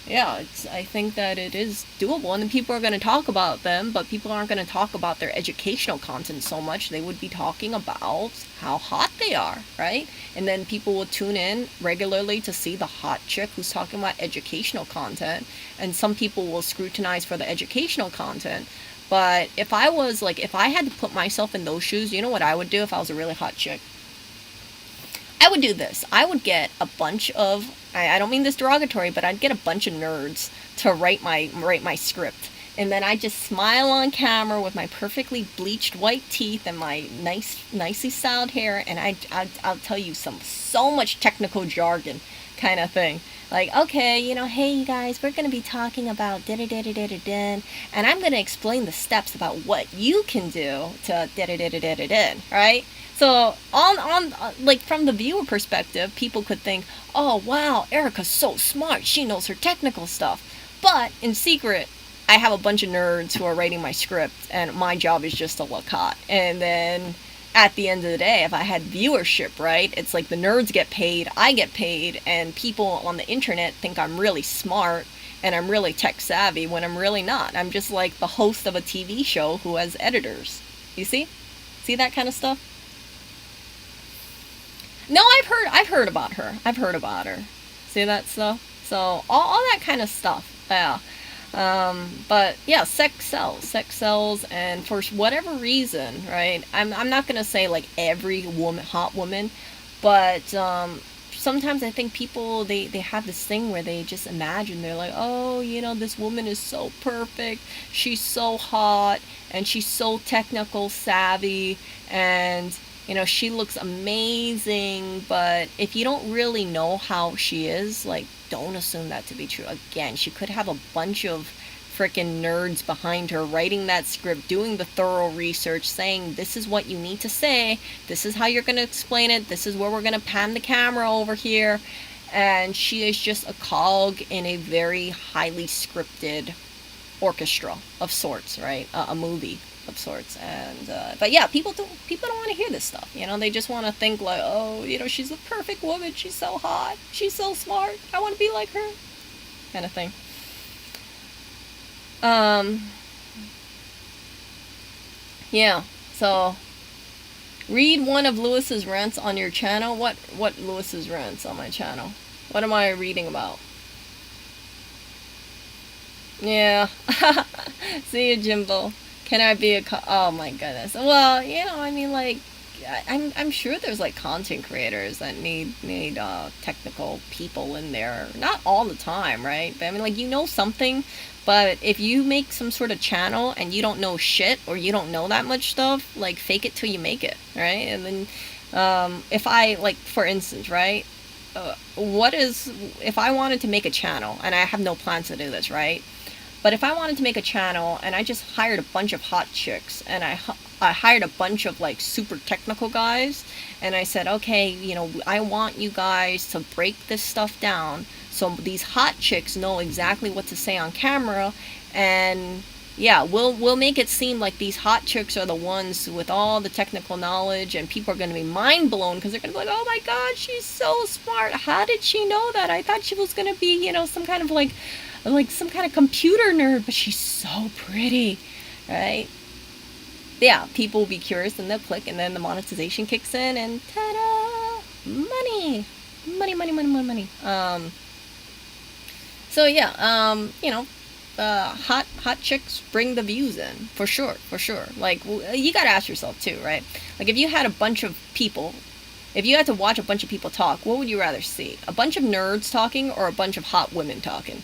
yeah, I think that it is doable, and then people are going to talk about them, but people aren't going to talk about their educational content so much. They would be talking about how hot they are, right? And then people will tune in regularly to see the hot chick who's talking about educational content, and some people will scrutinize for the educational content. But if I had to put myself in those shoes, you know what I would do if I was a really hot chick? I would do this. I would get a bunch of, I don't mean this derogatory, but I'd get a bunch of nerds to write my script. And then I'd just smile on camera with my perfectly bleached white teeth and my nicely styled hair, and I'll tell you so much technical jargon kind of thing. Like, okay, hey, you guys, we're going to be talking about da-da-da-da-da-da, and I'm going to explain the steps about what you can do to da-da-da-da-da-da, right? So, like, from the viewer perspective, people could think, oh, wow, Erica's so smart. She knows her technical stuff. But, in secret, I have a bunch of nerds who are writing my script, and my job is just to look hot. And then at the end of the day, if I had viewership, right, it's like the nerds get paid, I get paid, and people on the internet think I'm really smart and I'm really tech savvy when I'm really not. I'm just like the host of a TV show who has editors. You see? See that kind of stuff? No, I've heard about her. I've heard about her. See that stuff? So all that kind of stuff. Yeah. But yeah, sex sells, and for whatever reason, right? I'm not gonna say like every hot woman, but sometimes I think people they have this thing where they just imagine, they're like, oh, this woman is so perfect, she's so hot, and she's so technical savvy, and she looks amazing. But if you don't really know how she is, like, don't assume that to be true. Again, she could have a bunch of freaking nerds behind her writing that script, doing the thorough research, saying this is what you need to say, this is how you're going to explain it, this is where we're going to pan the camera over here. And she is just a cog in a very highly scripted orchestra of sorts, right? A movie of sorts. And but yeah, people don't want to hear this stuff. They just want to think like, oh, she's the perfect woman, she's so hot, she's so smart, I want to be like her, kind of thing. Yeah, so read one of Lewis's rants on your channel. What Lewis's rants on my channel? What am I reading about? Yeah. See you, Jimbo. Can I be oh my goodness. Well, I mean, like, I'm sure there's like content creators that need technical people in there. Not all the time, right? But I mean, like, something. But if you make some sort of channel and you don't know shit, or you don't know that much stuff, like, fake it till you make it, right? And then if I, like, for instance, right, if I wanted to make a channel, and I have no plans to do this, right? But if I wanted to make a channel and I just hired a bunch of hot chicks, and I hired a bunch of like super technical guys, and I said, okay, I want you guys to break this stuff down so these hot chicks know exactly what to say on camera, and yeah, we'll make it seem like these hot chicks are the ones with all the technical knowledge, and people are going to be mind blown because they're going to be like, oh my god, she's so smart, how did she know that? I thought she was going to be, some kind of like some kind of computer nerd, but she's so pretty, right? Yeah, people will be curious and they'll click, and then the monetization kicks in, and ta-da! Money. So yeah, hot chicks bring the views in, for sure. Like, you gotta ask yourself too, right? Like, if you had to watch a bunch of people talk, what would you rather see? A bunch of nerds talking, or a bunch of hot women talking?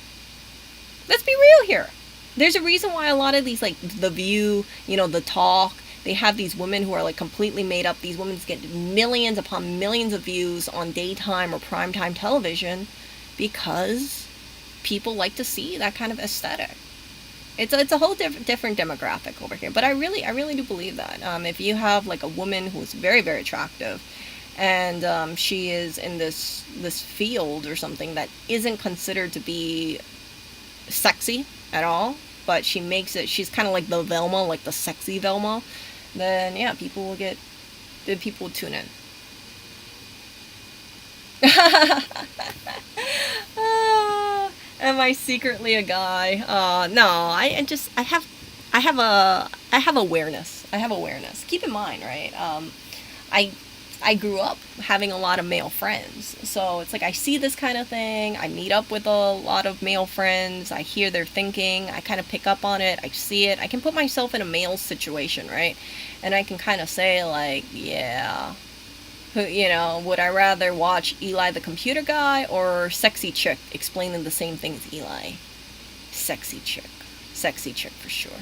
Let's be real here. There's a reason why a lot of these, like, The View, The Talk, they have these women who are, like, completely made up. These women get millions upon millions of views on daytime or primetime television, because people like to see that kind of aesthetic. It's a whole different demographic over here. But I really do believe that. If you have, like, a woman who's very, very attractive, and she is in this field or something that isn't considered to be sexy at all, but she makes it, she's kind of like the Velma, like the sexy Velma, then yeah, people will tune in. Am I secretly a guy? No, I have awareness. Keep in mind, right? I grew up having a lot of male friends, so it's like I see this kind of thing, I meet up with a lot of male friends, I hear their thinking, I kind of pick up on it, I see it, I can put myself in a male situation, right? And I can kind of say, like, yeah, would I rather watch Eli the computer guy, or sexy chick explaining the same thing as Eli? Sexy chick for sure.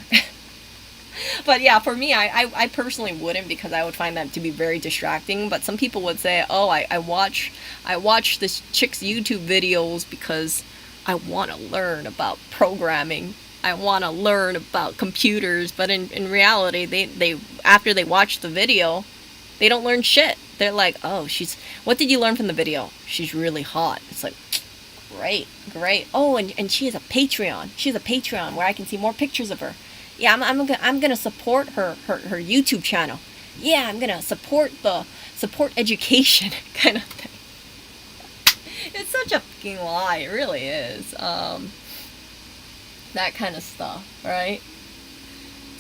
But yeah, for me, I personally wouldn't, because I would find that to be very distracting. But some people would say, oh, I watch this chick's YouTube videos because I want to learn about programming. I want to learn about computers. But in reality, they after they watch the video, they don't learn shit. They're like, oh, what did you learn from the video? She's really hot. It's like, great, great. Oh, and she has a Patreon. She has a Patreon where I can see more pictures of her. Yeah, I'm gonna support her YouTube channel. Yeah, I'm gonna support education kind of thing. It's such a fucking lie. It really is. That kind of stuff, right?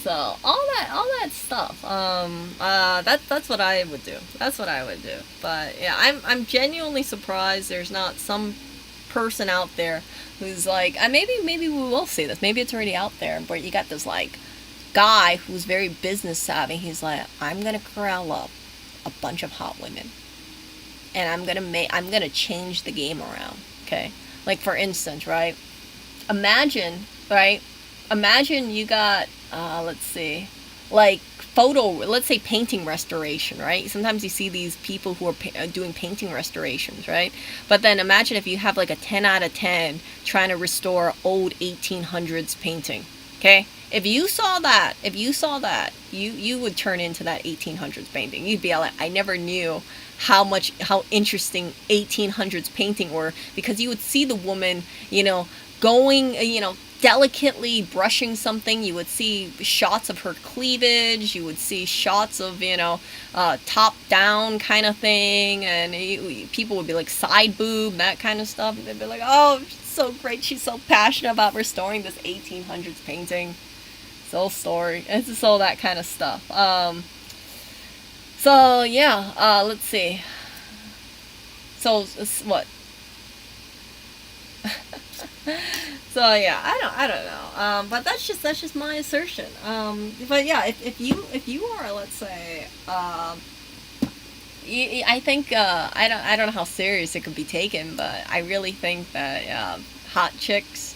So all that stuff. That's what I would do. That's what I would do. But yeah, I'm genuinely surprised there's not some person out there who's like, maybe we will see this. Maybe it's already out there, but you got this like guy who's very business savvy. He's like, I'm gonna corral up a bunch of hot women, and I'm gonna change the game around. Okay, like for instance, right? Imagine, right? Imagine you got let's see, like let's say painting restoration, right? Sometimes you see these people who are doing painting restorations, right? But then imagine if you have like a 10 out of 10 trying to restore old 1800s painting. Okay, if you saw that, you would turn into that 1800s painting. You'd be like, I never knew how interesting 1800s painting were, because you would see the woman, going, delicately brushing something. You would see shots of her cleavage. You would see shots of, top down kind of thing. And people would be like side boob, that kind of stuff. And they'd be like, oh, she's so great. She's so passionate about restoring this 1800s painting. So story. It's just all that kind of stuff. So yeah, let's see. So what? So yeah, I don't know. But that's just my assertion. But yeah, if you are, let's say, I think I don't know how serious it could be taken, but I really think that hot chicks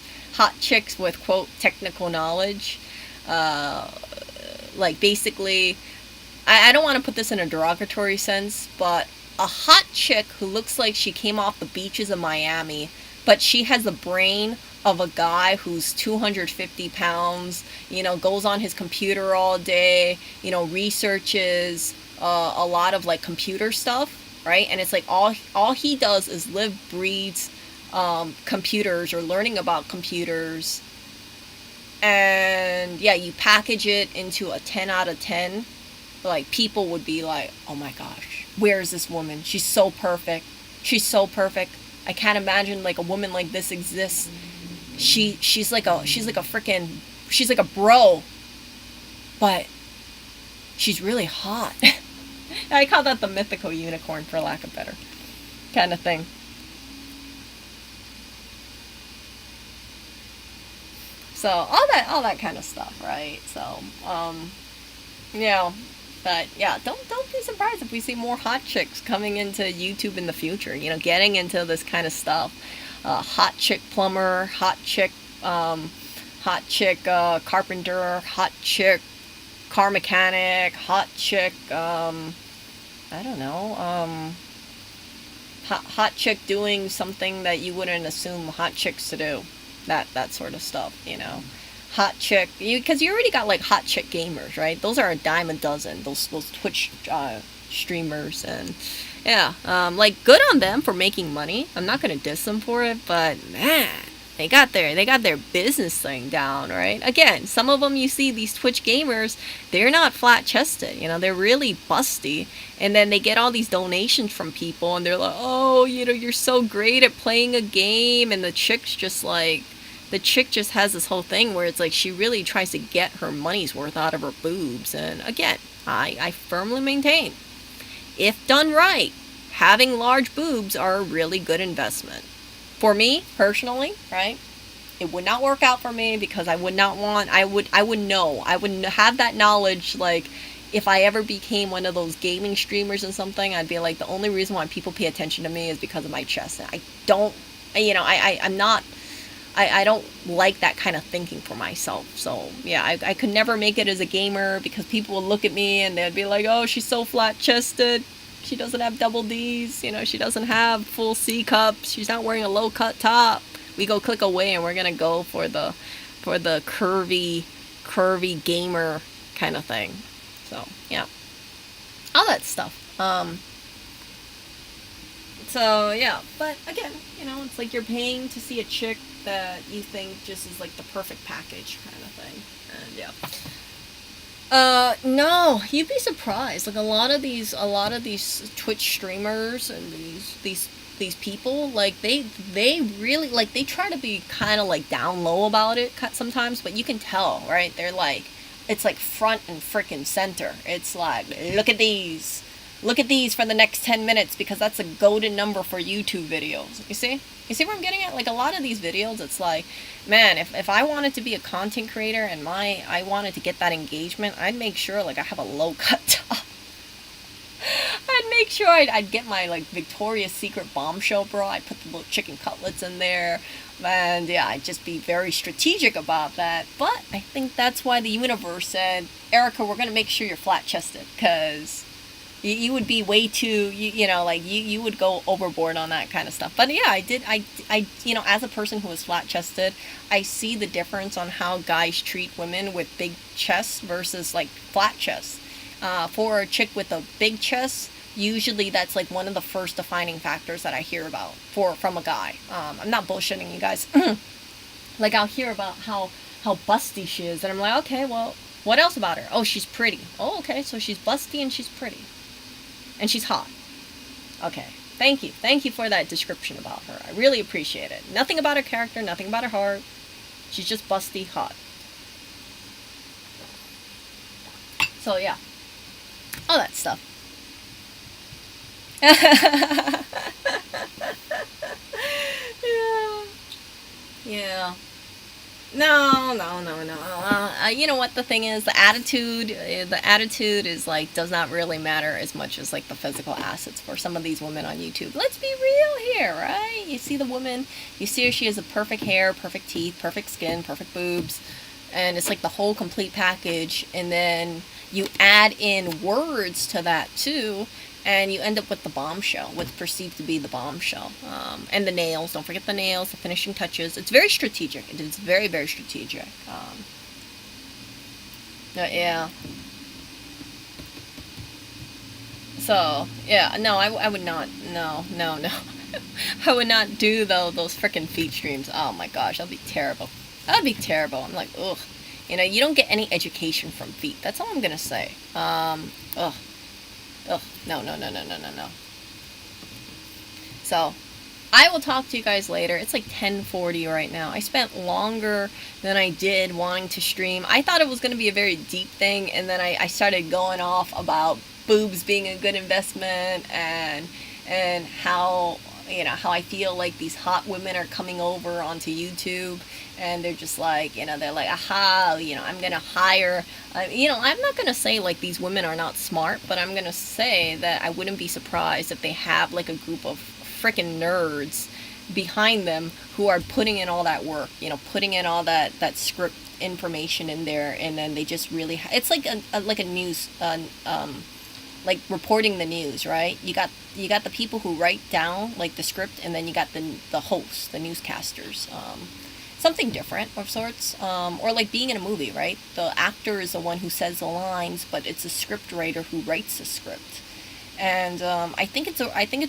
with quote technical knowledge, like basically, I don't want to put this in a derogatory sense, but a hot chick who looks like she came off the beaches of Miami, but she has the brain of a guy who's 250 pounds, goes on his computer all day, researches a lot of like computer stuff, right? And it's like all he does is live, breathes computers, or learning about computers. And yeah, you package it into a 10 out of 10. Like, people would be like, oh my gosh, where is this woman? She's so perfect. She's so perfect. I can't imagine like a woman like this exists. She's like a bro, but she's really hot. I call that the mythical unicorn, for lack of better kind of thing. So all that kind of stuff, right? So but yeah, don't be surprised if we see more hot chicks coming into YouTube in the future. Getting into this kind of stuff. Hot chick plumber, hot chick carpenter, hot chick car mechanic, hot chick I don't know, hot chick doing something that you wouldn't assume hot chicks to do. That sort of stuff, Hot chick, because you already got like hot chick gamers, right? Those are a dime a dozen. Those Twitch streamers, and yeah, like, good on them for making money. I'm not gonna diss them for it, but man, they got their business thing down, right? Again, some of them, you see these Twitch gamers, they're not flat chested, they're really busty, and then they get all these donations from people, and they're like, oh, you're so great at playing a game, and the chick just has this whole thing where it's like she really tries to get her money's worth out of her boobs. And again, I firmly maintain, if done right, having large boobs are a really good investment. For me, personally, right? It would not work out for me, because I would have that knowledge, like, if I ever became one of those gaming streamers and something, I'd be like, the only reason why people pay attention to me is because of my chest. I don't, I'm not, I don't like that kind of thinking for myself. So yeah, I could never make it as a gamer because people would look at me and they'd be like, oh, she's so flat chested. She doesn't have double D's. You know, she doesn't have full C cups. She's not wearing a low cut top. We go click away and we're gonna go for the curvy gamer kind of thing. So yeah, all that stuff. So yeah, but again, you know, it's like you're paying to see a chick that you think just is like the perfect package kind of thing, and yeah. No, you'd be surprised. Like a lot of these Twitch streamers and these people, like they really like they try to be kind of like down low about it sometimes, but you can tell, right? They're like, it's like front and frickin' center. It's like, look at these. Look at these for the next 10 minutes because that's a golden number for YouTube videos. You see? You see where I'm getting at? Like a lot of these videos, it's like, man, if I wanted to be a content creator and I wanted to get that engagement, I'd make sure like I have a low cut top. I'd make sure I'd get my like Victoria's Secret bombshell bra. I'd put the little chicken cutlets in there. And yeah, I'd just be very strategic about that. But I think that's why the universe said, Erica, we're going to make sure you're flat chested because you would be way too, you know, like you would go overboard on that kind of stuff. But yeah, I you know, as a person who is flat chested, I see the difference on how guys treat women with big chests versus like flat chests. For a chick with a big chest, usually that's like one of the first defining factors that I hear about from a guy. I'm not bullshitting you guys. Like I'll hear about how busty she is, and I'm like, okay, well, what else about her? Oh, she's pretty. Oh, okay, so she's busty and she's pretty. And she's hot. Okay. Thank you. Thank you for that description about her. I really appreciate it. Nothing about her character, nothing about her heart. She's just busty hot. So yeah. All that stuff. Yeah. Yeah. No. You know what the thing is? The attitude is like does not really matter as much as like the physical assets for some of these women on YouTube. Let's be real here, right? You see the woman, you see her, she has a perfect hair, perfect teeth, perfect skin, perfect boobs, and it's like the whole complete package. And then you add in words to that too, and you end up with the bombshell, what's perceived to be the bombshell. And the nails, don't forget the nails, the finishing touches. It's very strategic. It is very, very strategic. Yeah. So, yeah, no, I would not, no. I would not do those frickin' feet streams. Oh my gosh, that'd be terrible. That'd be terrible. I'm like, ugh. You know, you don't get any education from feet. That's all I'm gonna say. Ugh. No. So, I will talk to you guys later. It's like 10:40 right now. I spent longer than I did wanting to stream. I thought it was going to be a very deep thing, and then I started going off about boobs being a good investment and how, you know, how I feel like these hot women are coming over onto YouTube and they're just like, you know, they're like, aha, you know, I'm going to hire, you know, I'm not going to say like these women are not smart, but I'm going to say that I wouldn't be surprised if they have like a group of freaking nerds behind them who are putting in all that work, you know, putting in all that script information in there, and then they just really, it's like a news, like reporting the news, right? You got the people who write down like the script, and then you got the hosts, the newscasters, something different of sorts, or like being in a movie, right? The actor is the one who says the lines, but it's a script writer who writes the script. And I think it's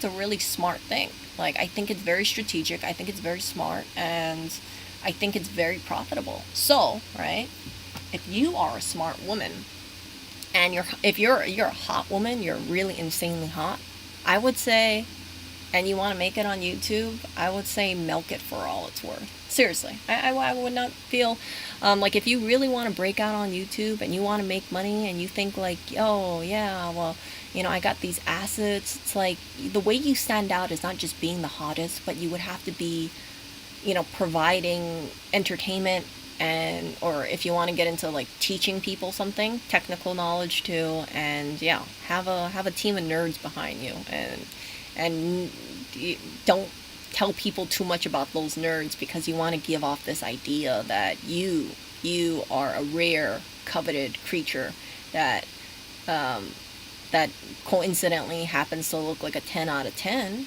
a really smart thing. Like, I think it's very strategic. I think it's very smart, and I think it's very profitable. So, right, if you are a smart woman, and if you're a hot woman, you're really insanely hot, I would say, and you want to make it on YouTube, I would say milk it for all it's worth. Seriously, I would not feel like if you really want to break out on YouTube and you want to make money and you think like, oh yeah, well, you know, I got these assets. It's like the way you stand out is not just being the hottest, but you would have to be, you know, providing entertainment, and or if you want to get into like teaching people something, technical knowledge too, and yeah, have a team of nerds behind you, and don't tell people too much about those nerds because you want to give off this idea that you are a rare, coveted creature that that coincidentally happens to look like a 10 out of 10,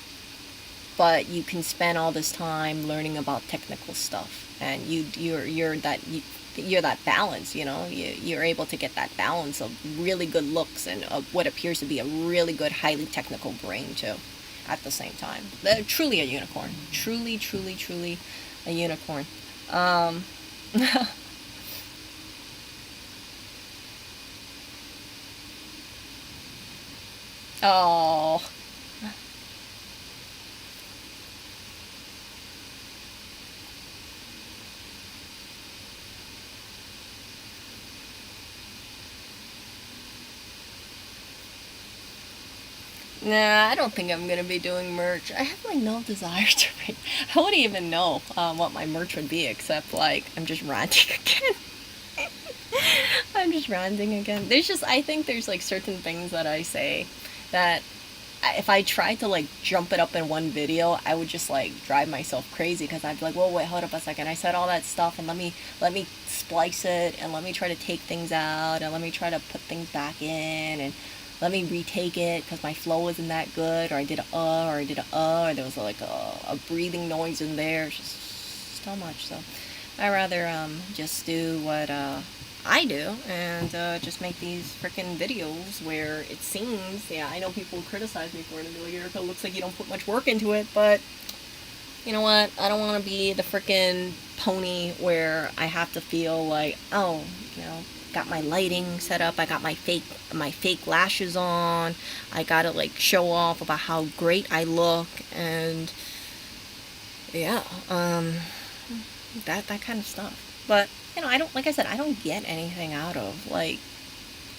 but you can spend all this time learning about technical stuff, and you're that balance, you know. You're able to get that balance of really good looks and of what appears to be a really good, highly technical brain too, at the same time. They're truly a unicorn. Truly, truly, truly a unicorn. Oh. Nah, I don't think I'm gonna be doing merch. I have like no desire to make. I wouldn't even know what my merch would be, except like I'm just ranting again. I'm just ranting again. There's just, I think there's like certain things that I say that if I tried to like jump it up in one video, I would just like drive myself crazy, because I'd be like, whoa, wait, hold up a second. I said all that stuff, and let me splice it, and let me try to take things out, and let me try to put things back in, and let me retake it because my flow isn't that good, or I did or there was like a breathing noise in there. It's just so much. So I rather just do what I do, and just make these freaking videos where it seems, yeah, I know people criticize me for it and be like, Erica, looks like you don't put much work into it, but you know what? I don't want to be the freaking pony where I have to feel like, oh, you know, got my lighting set up, I got my fake lashes on, I gotta like show off about how great I look, and yeah, that kind of stuff. But you know, I don't, like I said, I don't get anything out of like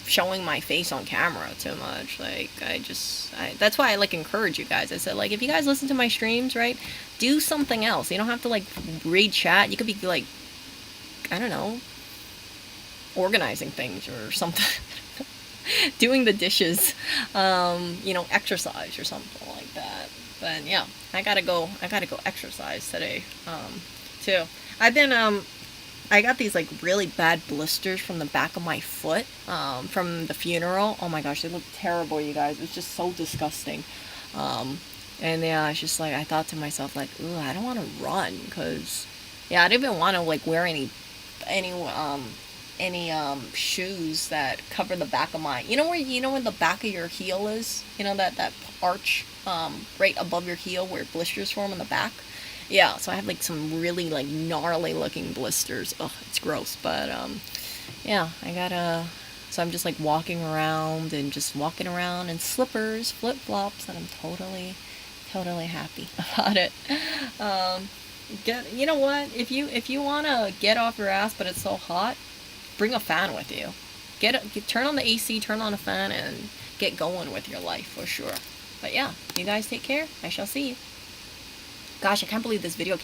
showing my face on camera too much. Like that's why I like encourage you guys. I said, like, if you guys listen to my streams, right, do something else. You don't have to like read chat. You could be like, I don't know, organizing things or something. Doing the dishes, you know, exercise or something like that. But yeah, I gotta go exercise today too. I've been I got these like really bad blisters from the back of my foot from the funeral. Oh my gosh, they look terrible, you guys. It was just so disgusting. And yeah, it's just like, I thought to myself like, ooh, I don't want to run, because yeah, I didn't even want to like wear any shoes that cover the back of my, you know where the back of your heel is, you know, that arch right above your heel where blisters form on the back. Yeah, so I have like some really like gnarly looking blisters. Ugh, it's gross, but yeah, so I'm just like walking around in slippers, flip flops, and I'm totally happy about it. You know what? If you wanna get off your ass, but it's so hot, bring a fan with you. Turn on the AC, turn on a fan, and get going with your life for sure. But yeah, you guys take care. I shall see you. Gosh, I can't believe this video came